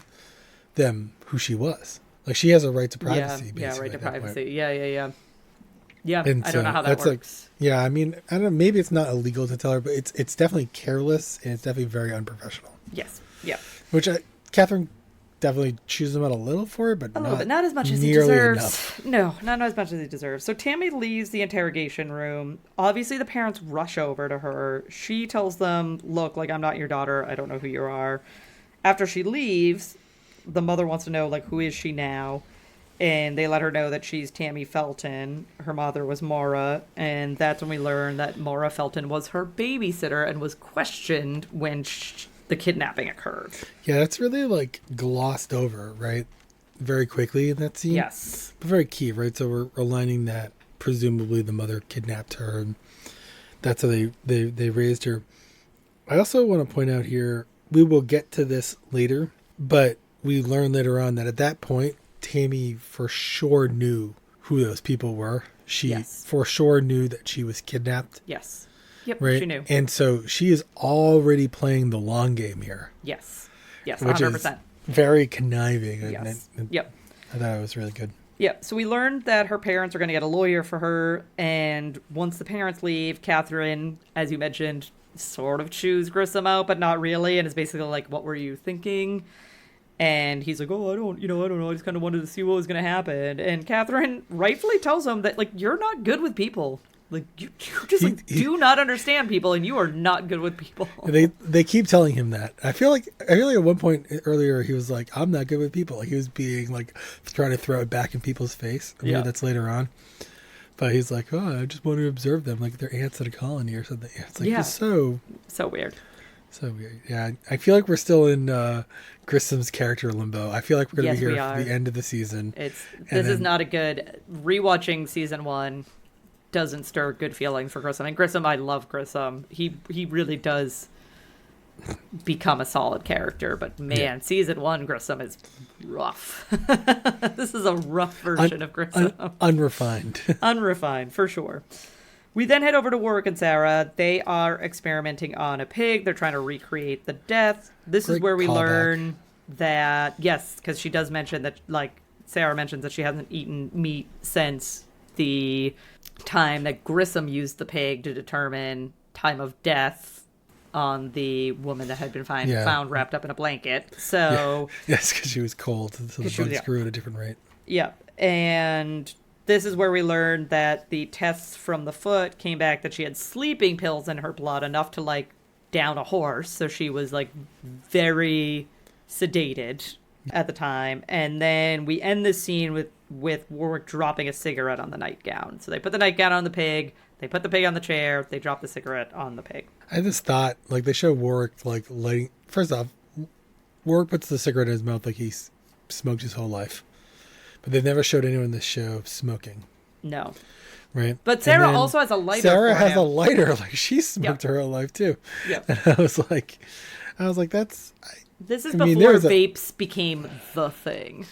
Speaker 2: them who she was. Like she has a right to privacy.
Speaker 1: Yeah, right to privacy. Yeah. Yeah,
Speaker 2: and
Speaker 1: I don't know how that works.
Speaker 2: Like, yeah, I mean, I don't know. Maybe it's not illegal to tell her, but it's definitely careless and it's definitely very unprofessional.
Speaker 1: Yes. Yeah.
Speaker 2: Which Catherine definitely chews him out a little for it, but
Speaker 1: a little bit, not as much as he deserves. Enough. No, not as much as he deserves. So Tammy leaves the interrogation room. Obviously, the parents rush over to her. She tells them, "Look, like I'm not your daughter. I don't know who you are." After she leaves, the mother wants to know, like, who is she now? And they let her know that she's Tammy Felton. Her mother was Maura. And that's when we learn that Maura Felton was her babysitter and was questioned when the kidnapping occurred.
Speaker 2: Yeah, that's really, like, glossed over, right? Very quickly in that scene.
Speaker 1: Yes.
Speaker 2: But very key, right? So we're aligning that presumably the mother kidnapped her. And that's how they raised her. I also want to point out here, we will get to this later, but we learn later on that at that point, Tammy for sure knew who those people were. She for sure knew that she was kidnapped.
Speaker 1: Yes. Yep,
Speaker 2: right? She
Speaker 1: knew.
Speaker 2: And so she is already playing the long game here.
Speaker 1: Yes. Yes,
Speaker 2: 100%. Which is very conniving.
Speaker 1: Yes.
Speaker 2: Yep. I thought it was really good.
Speaker 1: Yeah, so we learned that her parents are going to get a lawyer for her, and once the parents leave, Catherine, as you mentioned, sort of chews Grissom out, but not really, and it's basically like, what were you thinking? And he's like, I don't know. I just kind of wanted to see what was going to happen. And Catherine rightfully tells him that, like, you're not good with people. Like, you just do not understand people, and you are not good with people.
Speaker 2: They keep telling him that. I feel like at one point earlier he was like, I'm not good with people. Like he was being like trying to throw it back in people's face. Maybe that's later on. But he's like, I just want to observe them like they're ants in a colony or something. It's like it's so
Speaker 1: weird.
Speaker 2: So weird. Yeah, I feel like we're still in Grissom's character limbo. I feel like we're going to be here for the end of the season.
Speaker 1: This is not a good... Rewatching season 1 doesn't stir good feelings for Grissom. And Grissom, I love Grissom. He really does become a solid character. But man, season 1 Grissom is rough. This is a rough version of Grissom.
Speaker 2: Unrefined.
Speaker 1: Unrefined, for sure. We then head over to Warwick and Sarah. They are experimenting on a pig. They're trying to recreate the death. This is where we learn that, yes, because she does mention that, like, Sarah mentions that she hasn't eaten meat since the time that Grissom used the pig to determine time of death on the woman that had been found wrapped up in a blanket. So
Speaker 2: yes, because she was cold, so the bugs grew at a different rate.
Speaker 1: Yeah, and this is where we learned that the tests from the foot came back that she had sleeping pills in her blood, enough to, like, down a horse. So she was, like, very sedated at the time. And then we end this scene with Warwick dropping a cigarette on the nightgown. So they put the nightgown on the pig, they put the pig on the chair, they drop the cigarette on the pig.
Speaker 2: I just thought, like, they show Warwick, like, lighting... First off, Warwick puts the cigarette in his mouth like he's smoked his whole life. But they've never showed anyone in this show smoking.
Speaker 1: No.
Speaker 2: Right?
Speaker 1: But Sarah also has a lighter.
Speaker 2: Sarah has a lighter. Like, she smoked her whole life, too.
Speaker 1: Yeah.
Speaker 2: And I was like, that's...
Speaker 1: This is before vapes became the thing.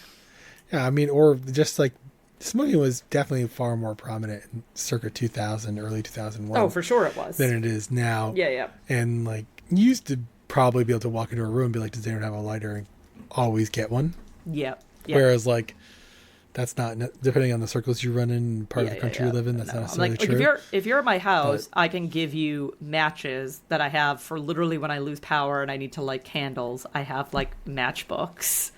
Speaker 2: Yeah, I mean, or just, like, smoking was definitely far more prominent in circa 2000, early 2001.
Speaker 1: Oh, for sure it was.
Speaker 2: Than it is now.
Speaker 1: Yeah.
Speaker 2: And, like, you used to probably be able to walk into a room and be like, does anyone have a lighter, and always get one?
Speaker 1: Yeah.
Speaker 2: Whereas, like... That's not, depending on the circles you run in, part of the country you live in, that's not necessarily true.
Speaker 1: Like if you're at my house, I can give you matches that I have for literally when I lose power and I need to light candles. I have, like, matchbooks,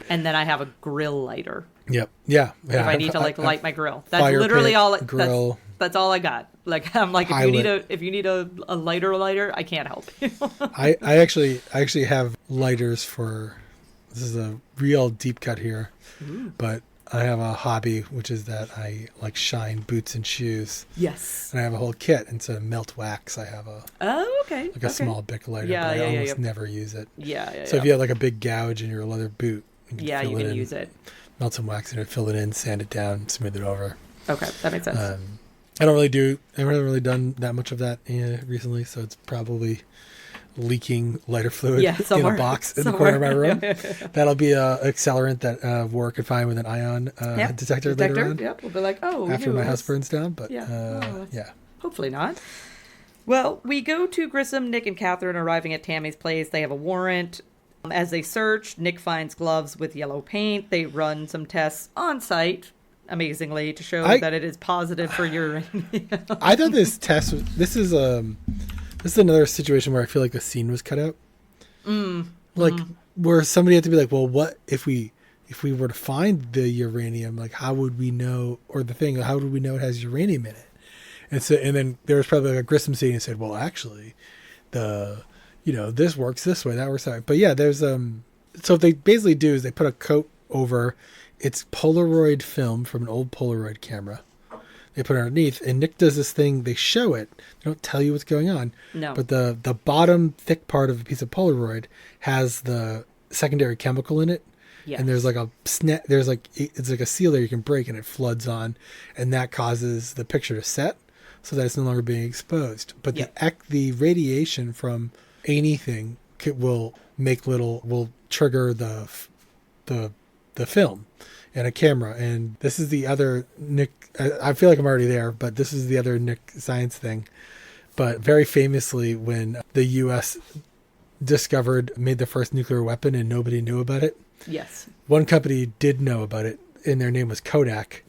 Speaker 1: and then I have a grill lighter.
Speaker 2: Yep. Yeah.
Speaker 1: If I need to, like, light my grill. That's literally all.
Speaker 2: Grill.
Speaker 1: That's all I got. Like, I'm like, if you need a lighter, I can't help you.
Speaker 2: I actually have lighters for, this is a real deep cut here, but I have a hobby, which is that I like shine boots and shoes.
Speaker 1: Yes.
Speaker 2: And I have a whole kit. And so melt wax, I have a a small Bic lighter, but I almost never use it. So if you have like a big gouge in your leather boot, you can
Speaker 1: use it.
Speaker 2: Melt some wax in it, fill it in, sand it down, smooth it over.
Speaker 1: Okay, that makes sense.
Speaker 2: I haven't really done that much of that recently, so it's probably leaking lighter fluid in a box in the corner of my room. That'll be a accelerant that War could find with an ion detector later on.
Speaker 1: Yep, we'll be like,
Speaker 2: after my house burns down, but
Speaker 1: hopefully not. Well, we go to Grissom, Nick, and Catherine arriving at Tammy's place. They have a warrant. As they search, Nick finds gloves with yellow paint. They run some tests on site, amazingly, to show that it is positive for uranium.
Speaker 2: I thought this test was... This is another situation where I feel like the scene was cut out. Where somebody had to be like, well, what if we were to find the uranium, like how would we know, or the thing, how would we know it has uranium in it? And then there was probably like a Grissom scene and said, well, actually, this works this way, that works that way. But yeah, there's so what they basically do is they put a coat over it's Polaroid film from an old Polaroid camera. They put it underneath, and Nick does this thing. They show it. They don't tell you what's going on.
Speaker 1: No.
Speaker 2: But the bottom thick part of a piece of Polaroid has the secondary chemical in it. Yes. And there's like it's like a seal there you can break, and it floods on, and that causes the picture to set so that it's no longer being exposed. But the radiation from anything will trigger the film and a camera. And this is the other Nick. I feel like I'm already there, but this is the other Nick science thing. But very famously, when the U.S. made the first nuclear weapon and nobody knew about it.
Speaker 1: Yes.
Speaker 2: One company did know about it, and their name was Kodak.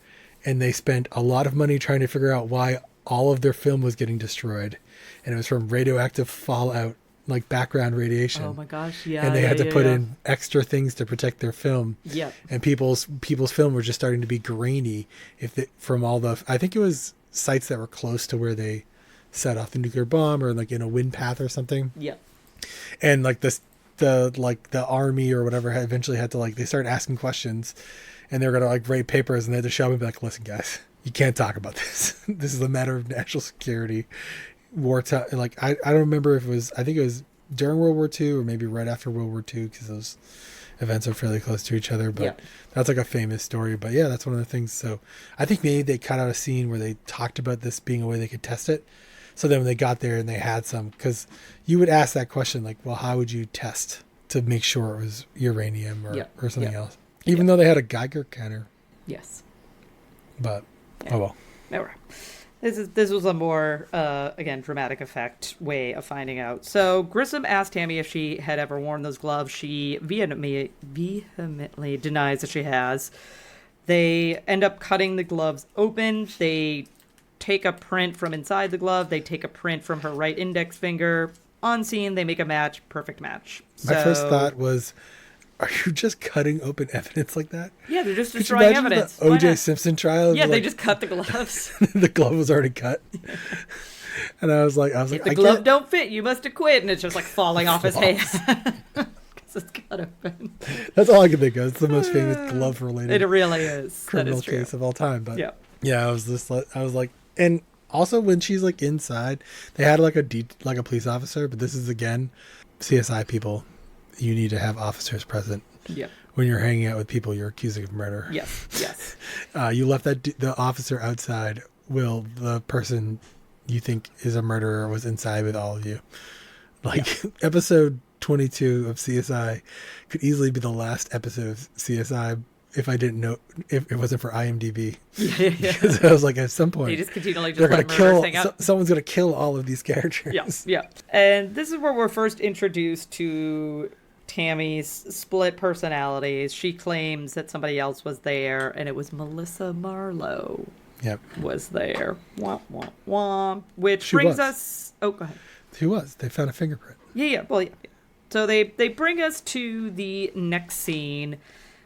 Speaker 2: And they spent a lot of money trying to figure out why all of their film was getting destroyed. And it was from radioactive fallout, like background radiation.
Speaker 1: Oh my gosh, yeah.
Speaker 2: And they had to put in extra things to protect their film.
Speaker 1: Yep. And
Speaker 2: people's film were just starting to be grainy from all the, I think it was sites that were close to where they set off the nuclear bomb, or like in a wind path or something.
Speaker 1: Yep.
Speaker 2: And like the army or whatever eventually had to they started asking questions, and they were going to write papers, and they had to show them and be like, listen guys, you can't talk about this. This is a matter of national security. Wartime, I don't remember if it was, I think it was during World War II or maybe right after World War II, because those events are fairly close to each other, but that's like a famous story. But yeah, that's one of the things. So I think maybe they cut out a scene where they talked about this being a way they could test it. So then when they got there and they had some, because you would ask that question, well, how would you test to make sure it was uranium or something else? Even though they had a Geiger counter.
Speaker 1: Yes.
Speaker 2: But, oh well.
Speaker 1: All right. This was a more, again, dramatic effect way of finding out. So Grissom asked Tammy if she had ever worn those gloves. She vehemently denies that she has. They end up cutting the gloves open. They take a print from inside the glove. They take a print from her right index finger. On scene, they make a match. Perfect match.
Speaker 2: My first thought was, are you just cutting open evidence like that?
Speaker 1: Yeah, they're just destroying evidence.
Speaker 2: The O.J. Simpson trial.
Speaker 1: Yeah, they just cut the gloves.
Speaker 2: The glove was already cut. And I was like,
Speaker 1: if the glove don't fit, you must acquit. And it's just falling off his hand. Because it's cut open.
Speaker 2: That's all I can think of. It's the most famous glove-related.
Speaker 1: It really is.
Speaker 2: Criminal case of all time. But yeah, I was like, and also when she's inside, they had a police officer, but this is again, CSI people. You need to have officers present.
Speaker 1: Yeah.
Speaker 2: When you're hanging out with people you're accusing of murder.
Speaker 1: Yes.
Speaker 2: You left the officer outside. Will the person you think is a murderer was inside with all of you? Episode 22 of CSI could easily be the last episode of CSI if I didn't know, if it wasn't for IMDb.
Speaker 1: Yeah.
Speaker 2: Because I was at some point,
Speaker 1: they just continually just let murder thing out.
Speaker 2: Someone's going to kill all of these characters.
Speaker 1: Yeah. And this is where we're first introduced to Tammy's split personalities. She claims that somebody else was there, and it was Melissa Marlowe.
Speaker 2: Yep.
Speaker 1: Was there. Womp, womp, womp. Which brings us... Oh, go ahead.
Speaker 2: She was. They found a fingerprint.
Speaker 1: Yeah. Well, yeah. So they bring us to the next scene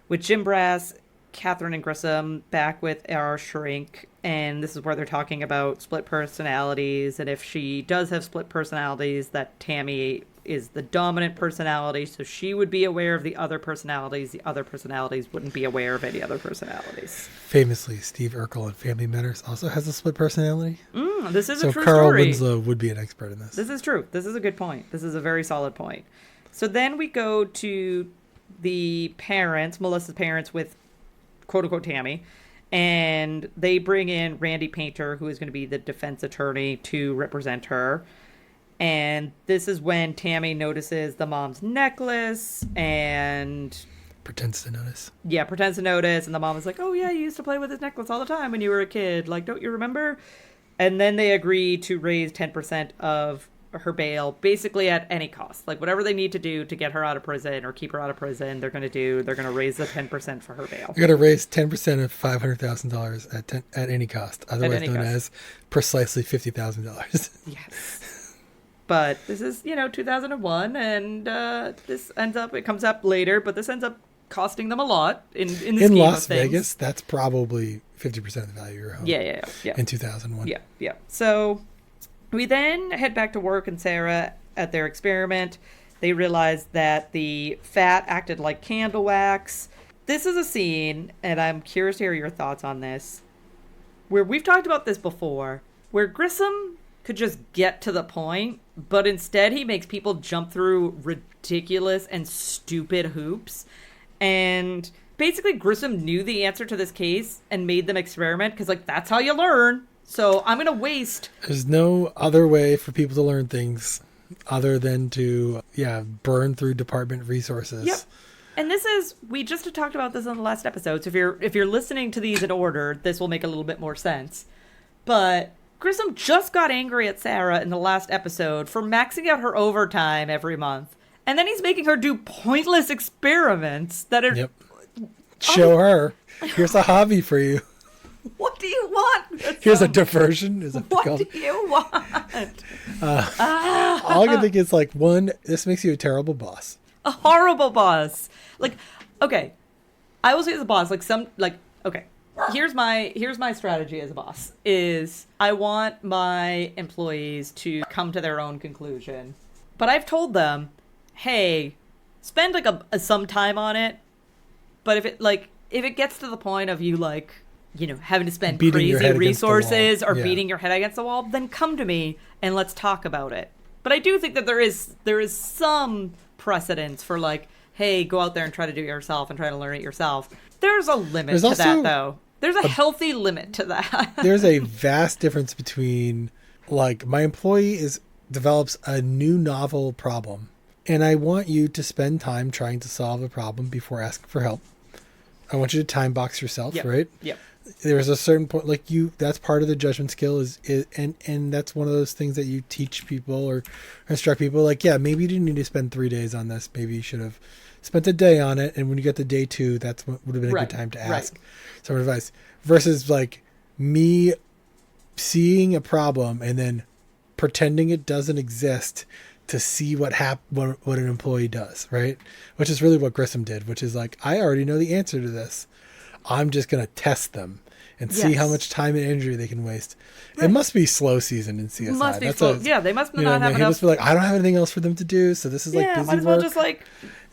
Speaker 1: with Jim Brass, Catherine, and Grissom back with our shrink. And this is where they're talking about split personalities. And if she does have split personalities, that Tammy is the dominant personality, so she would be aware of the other personalities. The other personalities wouldn't be aware of any other personalities.
Speaker 2: Famously, Steve Urkel in Family Matters also has a split personality.
Speaker 1: This is a true
Speaker 2: Carl
Speaker 1: story.
Speaker 2: Winslow would be an expert in this.
Speaker 1: This is true. This is a good point. This is a very solid point. So then we go to the parents, Melissa's parents, with quote-unquote Tammy, and they bring in Randy Painter, who is going to be the defense attorney, to represent her. And this is when Tammy notices the mom's necklace and
Speaker 2: pretends to notice.
Speaker 1: Yeah, pretends to notice. And the mom is like, oh, yeah, you used to play with his necklace all the time when you were a kid. Like, don't you remember? And then they agree to raise 10% of her bail, basically at any cost. Like, whatever they need to do to get her out of prison or keep her out of prison, they're going to do. They're going to raise the 10% for her bail.
Speaker 2: You're going to raise 10% of $500,000 at any cost, otherwise known as precisely $50,000.
Speaker 1: Yes. But this is, 2001, and it comes up later, but this ends up costing them a lot in the scheme of things.
Speaker 2: In Las Vegas, that's probably 50% of the value of your home.
Speaker 1: Yeah.
Speaker 2: In 2001.
Speaker 1: Yeah. So we then head back to work and Sarah at their experiment. They realize that the fat acted like candle wax. This is a scene, and I'm curious to hear your thoughts on this, where we've talked about this before, where Grissom could just get to the point, but instead he makes people jump through ridiculous and stupid hoops. And basically Grissom knew the answer to this case and made them experiment because, that's how you learn. So I'm going to waste.
Speaker 2: There's no other way for people to learn things other than to, burn through department resources.
Speaker 1: Yep. And we just talked about this in the last episode. So if you're listening to these in order, this will make a little bit more sense. But Grissom just got angry at Sarah in the last episode for maxing out her overtime every month. And then he's making her do pointless experiments that are...
Speaker 2: Yep. Show her. Here's a hobby for you.
Speaker 1: What do you want?
Speaker 2: Here's a diversion.
Speaker 1: What do you want?
Speaker 2: All I can think is, one, this makes you a terrible boss.
Speaker 1: A horrible boss. Okay. I will say as a boss, okay. Here's my strategy as a boss is I want my employees to come to their own conclusion. But I've told them, hey, spend some time on it. But if it gets to the point of you having to spend crazy resources or beating your head against the wall, then come to me and let's talk about it. But I do think that there is some precedence for hey, go out there and try to do it yourself and try to learn it yourself. There's a limit to that, though. There's a healthy limit to that.
Speaker 2: There's a vast difference between my employee develops a new novel problem, and I want you to spend time trying to solve a problem before asking for help. I want you to time box yourself, right?
Speaker 1: Yep.
Speaker 2: There's a certain point, that's part of the judgment skill and that's one of those things that you teach people or instruct people. Maybe you didn't need to spend 3 days on this. Maybe you should have spent a day on it. And when you get to day 2, that's what would have been a good time to ask some advice versus me seeing a problem and then pretending it doesn't exist to see what an employee does, right? Which is really what Grissom did, which is I already know the answer to this. I'm just going to test them and see how much time and energy they can waste. Right. It must be slow season in CSI.
Speaker 1: Must be slow. They must not have enough. He
Speaker 2: must be I don't have anything else for them to do, so this is busy
Speaker 1: might as well
Speaker 2: work.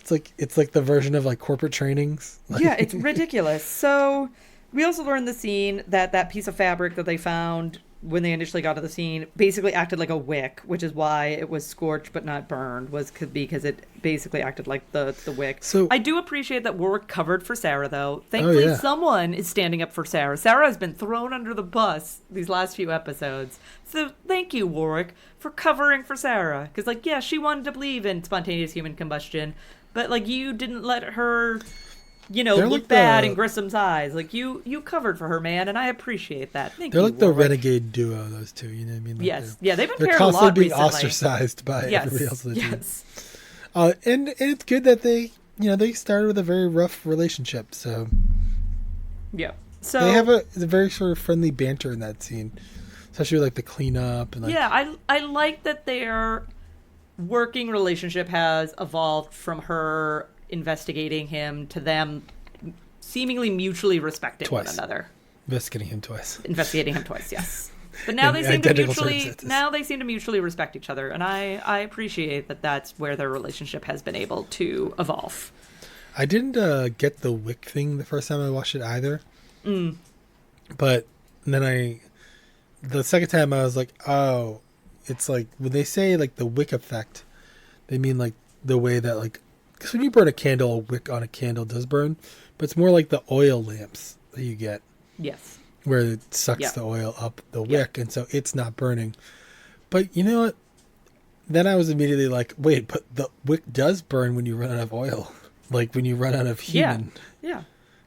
Speaker 1: Just
Speaker 2: It's the version of corporate trainings.
Speaker 1: It's ridiculous. So we also learned the scene that piece of fabric that they found when they initially got to the scene basically acted like a wick, which is why it was scorched but not burned, because it basically acted like the wick. So I do appreciate that Warwick covered for Sarah, though. Thankfully, someone is standing up for Sarah. Sarah has been thrown under the bus these last few episodes. So thank you, Warwick, for covering for Sarah. Because, she wanted to believe in spontaneous human combustion, but, you didn't let her... look bad in Grissom's eyes. You covered for her, man, and I appreciate that. Thank you,
Speaker 2: They're the
Speaker 1: Warwick.
Speaker 2: renegade duo, those two. You know what I mean?
Speaker 1: Yes. They've been
Speaker 2: they're
Speaker 1: paired a lot
Speaker 2: constantly being
Speaker 1: recently.
Speaker 2: ostracized by everybody else in the team.
Speaker 1: Yes.
Speaker 2: And it's good that they started with a very rough relationship. So
Speaker 1: yeah. So
Speaker 2: they have a very sort of friendly banter in that scene, especially with the cleanup and
Speaker 1: I like that their working relationship has evolved from her investigating him to them seemingly mutually respecting one another.
Speaker 2: Investigating him twice,
Speaker 1: yes. But now they seem to
Speaker 2: circumstances.
Speaker 1: mutually respect each other, and I appreciate that that's where their relationship has been able to evolve.
Speaker 2: I didn't get the wick thing the first time I watched it either. But then the second time I was like, oh, it's like when they say like the wick effect, they mean like the way that like, because when you burn a candle, a wick on a candle does burn, but it's more like the oil lamps that you get.
Speaker 1: Yes.
Speaker 2: Where it sucks the oil up the wick, and so it's not burning. But you know what? Then I was immediately like, wait, but the wick does burn when you run out of oil. Like when you run out of human.
Speaker 1: Yeah.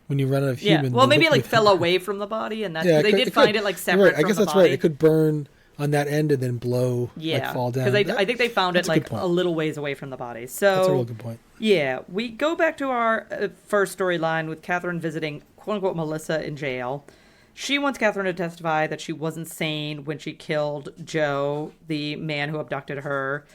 Speaker 2: When you run out of human.
Speaker 1: Well, maybe it like fell away from the body, and they did find it like separate
Speaker 2: right,
Speaker 1: from the body.
Speaker 2: I guess that's right. It could burn on that end and then blow, like fall down.
Speaker 1: Because I think they found it like a little ways away from the body. So
Speaker 2: that's a real good point.
Speaker 1: Yeah, we go back to our first storyline with Catherine visiting quote-unquote Melissa in jail. She wants Catherine to testify that she wasn't sane when she killed Joe, the man who abducted her.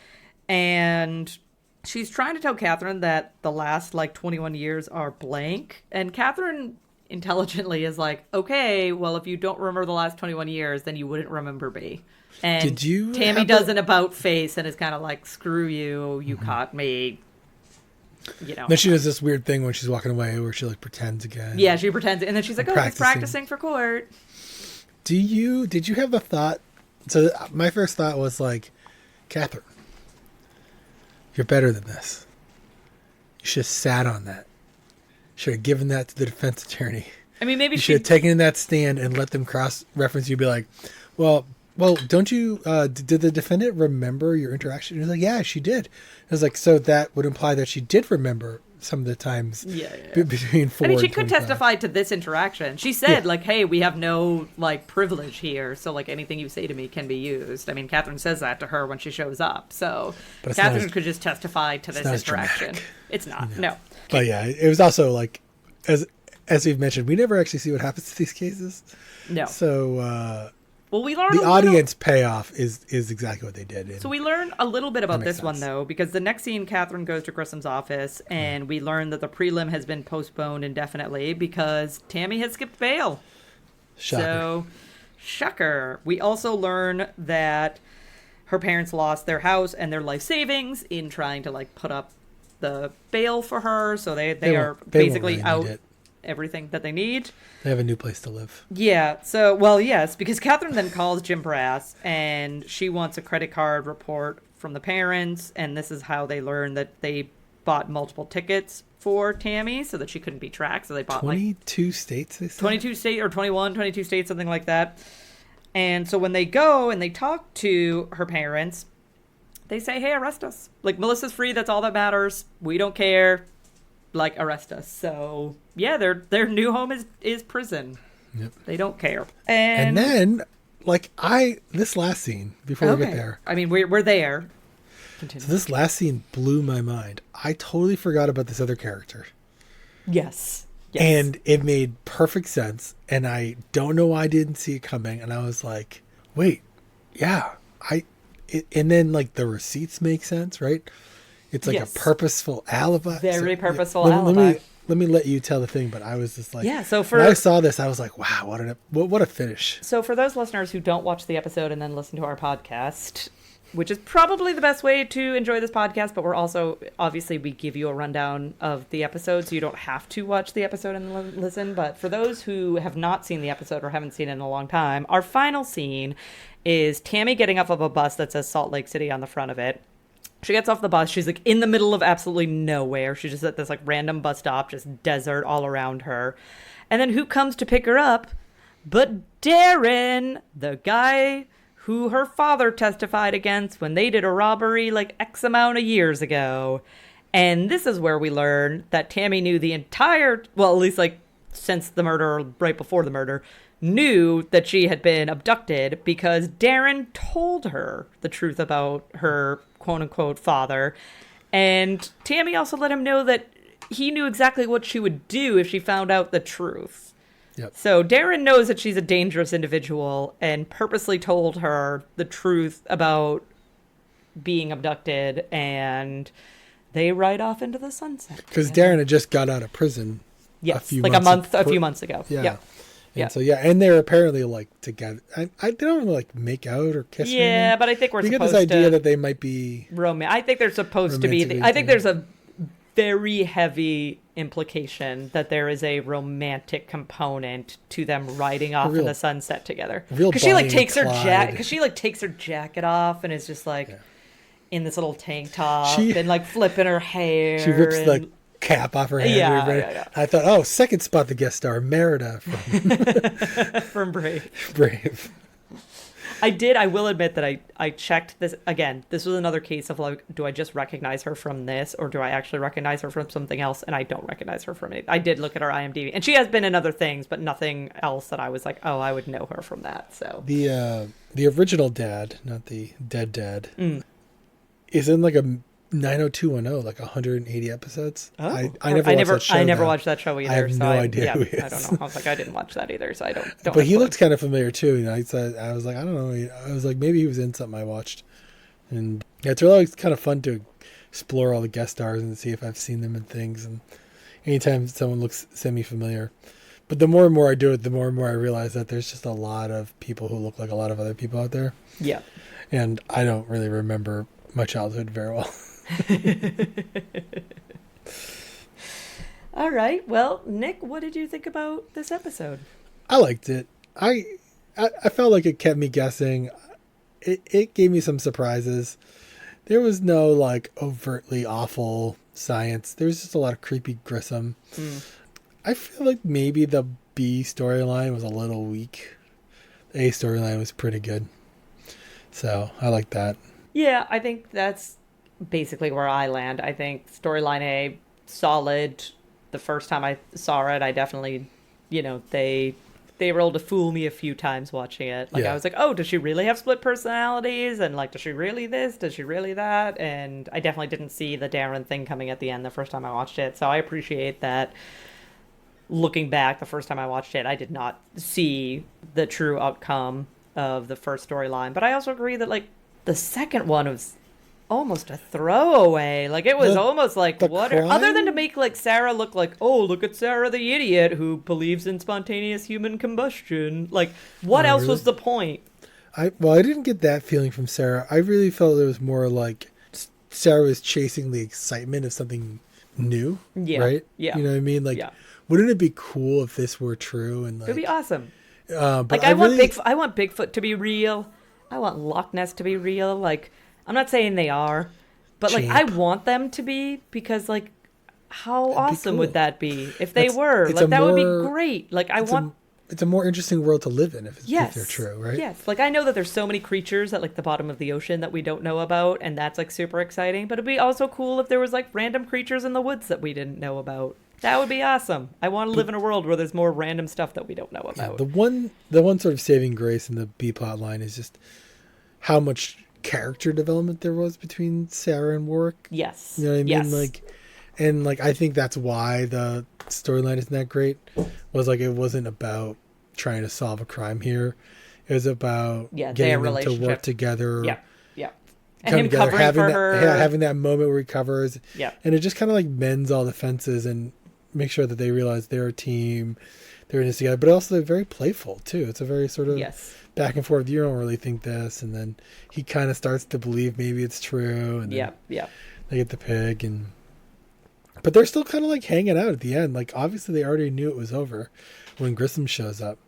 Speaker 1: And she's trying to tell Catherine that the last, 21 years are blank. And Catherine intelligently is like, okay, well, if you don't remember the last 21 years, then you wouldn't remember me. And Tammy does an about face and is kind of like, screw you, you caught me.
Speaker 2: Then she does this weird thing when she's walking away where she pretends again.
Speaker 1: Yeah, she pretends, and then she's like, he's practicing for court.
Speaker 2: Did you have the thought? So my first thought was like, Catherine, you're better than this. You should have sat on that. Should have given that to the defense attorney.
Speaker 1: I mean, maybe
Speaker 2: you should have taken that stand and let them cross-reference you. Be like, well, don't you? Did the defendant remember your interaction? He was like, yeah, she did. I was like, so that would imply that she did remember some of the times between 4 and
Speaker 1: she could testify to this interaction. She said, hey, we have no, privilege here, so, anything you say to me can be used. I mean, Catherine says that to her when she shows up, so Catherine could just testify to this interaction. It's not, no.
Speaker 2: But, yeah, it was also, as we've mentioned, we never actually see what happens to these cases.
Speaker 1: No.
Speaker 2: So,
Speaker 1: well, we learn
Speaker 2: the audience payoff is exactly what they did.
Speaker 1: So we learn a little bit about this one, though, because the next scene, Catherine goes to Grissom's office, and we learn that the prelim has been postponed indefinitely because Tammy has skipped bail.
Speaker 2: Shocker.
Speaker 1: So, shocker. We also learn that her parents lost their house and their life savings in trying to, put up the bail for her, so they are basically out everything that they need.
Speaker 2: They have a new place to live.
Speaker 1: Yeah. So, well, yes, because Catherine then calls Jim Brass and she wants a credit card report from the parents. And this is how they learn that they bought multiple tickets for Tammy so that she couldn't be tracked. So they bought
Speaker 2: 22 states, they said?
Speaker 1: 22 states or 22 states, something like that. And so when they go and they talk to her parents, they say, hey, arrest us. Melissa's free. That's all that matters. We don't care. Arrest us. So yeah, their new home is prison.
Speaker 2: Yep.
Speaker 1: They don't care.
Speaker 2: And then this last scene before we get there.
Speaker 1: I mean, we're there. Continue.
Speaker 2: So this last scene blew my mind. I totally forgot about this other character.
Speaker 1: Yes.
Speaker 2: And it made perfect sense. And I don't know why I didn't see it coming. And I was like, wait, yeah, and then the receipts make sense, right? It's a purposeful alibi.
Speaker 1: Very purposeful alibi.
Speaker 2: Let me let you tell the thing, but I was just like,
Speaker 1: so
Speaker 2: when I saw this, I was like, wow, what a finish.
Speaker 1: So for those listeners who don't watch the episode and then listen to our podcast, which is probably the best way to enjoy this podcast, but we're also, obviously, we give you a rundown of the episode, so you don't have to watch the episode and listen. But for those who have not seen the episode or haven't seen it in a long time, our final scene is Tammy getting off of a bus that says Salt Lake City on the front of it. She gets off the bus. She's in the middle of absolutely nowhere. She's just at this random bus stop, just desert all around her. And then who comes to pick her up but Darren, the guy who her father testified against when they did a robbery X amount of years ago. And this is where we learn that Tammy knew the entire, well, at least since the murder, right before the murder, knew that she had been abducted because Darren told her the truth about her quote-unquote father. And Tammy also let him know that he knew exactly what she would do if she found out the truth.
Speaker 2: Yep.
Speaker 1: So Darren knows that she's a dangerous individual and purposely told her the truth about being abducted, and they ride off into the sunset.
Speaker 2: Because Darren had just got out of prison
Speaker 1: a few months ago.
Speaker 2: Yeah. And so, and they're apparently like together. They don't really like make out or kiss.
Speaker 1: Yeah, but I think we're
Speaker 2: you
Speaker 1: supposed
Speaker 2: get this idea
Speaker 1: to
Speaker 2: that they might be
Speaker 1: I think they're supposed to be. I think there's a very heavy implication that there is a romantic component to them riding off in the sunset together. Because she like takes her jacket off and is just like in this little tank top and like flipping her hair.
Speaker 2: She rips the cap off her head.
Speaker 1: Yeah.
Speaker 2: I thought, second spot the guest star Merida from
Speaker 1: from Brave.
Speaker 2: Brave.
Speaker 1: I will admit that I checked this again. This was another case of like, do I just recognize her from this or do I actually recognize her from something else? And I don't recognize her from it. I did look at her IMDb and she has been in other things, but nothing else that I was like, oh, I would know her from that. So
Speaker 2: the original dad, not the dead dad, is in like a 90210, like 180 episodes.
Speaker 1: Oh.
Speaker 2: I never
Speaker 1: watched that show either.
Speaker 2: I have no idea who he is.
Speaker 1: I don't know. I was like, I didn't watch that either, so I don't.
Speaker 2: But he looked kind of familiar too. You know, I was like, I don't know. I was like, maybe he was in something I watched. And it's really kind of fun to explore all the guest stars and see if I've seen them in things. And anytime someone looks semi-familiar. But the more and more I do it, the more and more I realize that there's just a lot of people who look like a lot of other people out there.
Speaker 1: Yeah.
Speaker 2: And I don't really remember my childhood very well.
Speaker 1: All right. Well, Nick, what did you think about this episode?
Speaker 2: I liked it. I felt like it kept me guessing. It gave me some surprises. There was no like overtly awful science. There was just a lot of creepy Grissom. I feel like maybe the B storyline was a little weak. The A storyline was pretty good. So I like that. Yeah,
Speaker 1: I think that's basically where I land. I think storyline A, solid. The first time I saw it, I definitely, they were able to fool me a few times watching it. Like I was like, oh, does she really have split personalities? And like, does she really this? Does she really that? And I definitely didn't see the Darren thing coming at the end the first time I watched it. So I appreciate that. Looking back, the first time I watched it, I did not see the true outcome of the first storyline. But I also agree that like the second one was almost a throwaway. Like it was almost like what other than to make like Sarah look like, oh, look at Sarah the idiot who believes in spontaneous human combustion. Like what else was the point?
Speaker 2: I didn't get that feeling from Sarah. I really felt it was more like Sarah was chasing the excitement of something new. Yeah. Right?
Speaker 1: Yeah.
Speaker 2: You know what I mean? Like wouldn't it be cool if this were true? And like,
Speaker 1: it'd be awesome.
Speaker 2: But
Speaker 1: like I want Bigfoot to be real. I want Loch Ness to be real. Like I'm not saying they are, but like I want them to be because like how awesome would that be if they were? Like that would be great. Like
Speaker 2: it's a more interesting world to live in if they're true, right?
Speaker 1: Yes. Like I know that there's so many creatures at like the bottom of the ocean that we don't know about, and that's like super exciting. But it'd be also cool if there was like random creatures in the woods that we didn't know about. That would be awesome. I want to live in a world where there's more random stuff that we don't know about.
Speaker 2: The one sort of saving grace in the B plot line is just how much character development there was between Sarah and Warwick.
Speaker 1: Yes.
Speaker 2: You know what I mean? Like, I think that's why the storyline isn't that great. Was like it wasn't about trying to solve a crime here. It was about getting them to work together.
Speaker 1: Yeah. Yeah. And him covering for her.
Speaker 2: Having that moment where he covers.
Speaker 1: Yeah.
Speaker 2: And it just kind of like mends all the fences and make sure that they realize they're a team. They're in this together. But also they're very playful too. It's a very sort of back and forth. You don't really think this. And then he kind of starts to believe maybe it's true. And then they get the pig. But they're still kind of like hanging out at the end. Like obviously they already knew it was over when Grissom shows up.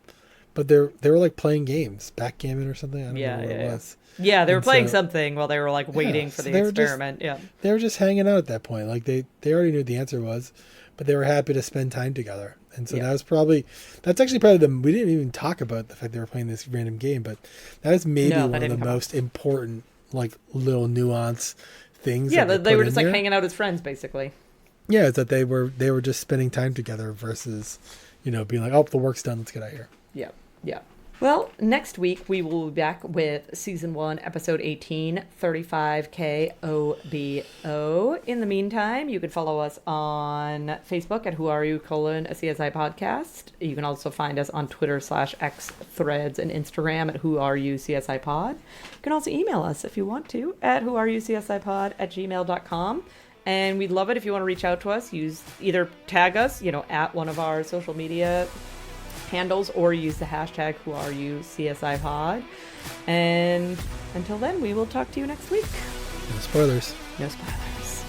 Speaker 2: But they were like playing games. Backgammon or something. I don't know what it was.
Speaker 1: Yeah, they were playing something while they were like waiting for the experiment.
Speaker 2: They were just hanging out at that point. Like they already knew what the answer was, but they were happy to spend time together. And so that's actually probably we didn't even talk about the fact they were playing this random game, but that is maybe one of the most important like little nuance things.
Speaker 1: Yeah, they were just like hanging out as friends basically.
Speaker 2: Yeah, it's that they were just spending time together versus, being like, oh, the work's done, let's get out of here.
Speaker 1: Yeah. Yeah. Well, next week we will be back with Season 1, Episode 18, 35K OBO. In the meantime, you can follow us on Facebook at a CSI podcast. You can also find us on Twitter /X Threads and Instagram at CSI pod. You can also email us if you want to at whoareyouscsipod@gmail.com. And we'd love it if you want to reach out to us. Either tag us, at one of our social media handles or use the hashtag WhoAreYouCSIPod. And until then, we will talk to you next week.
Speaker 2: No spoilers.
Speaker 1: No spoilers.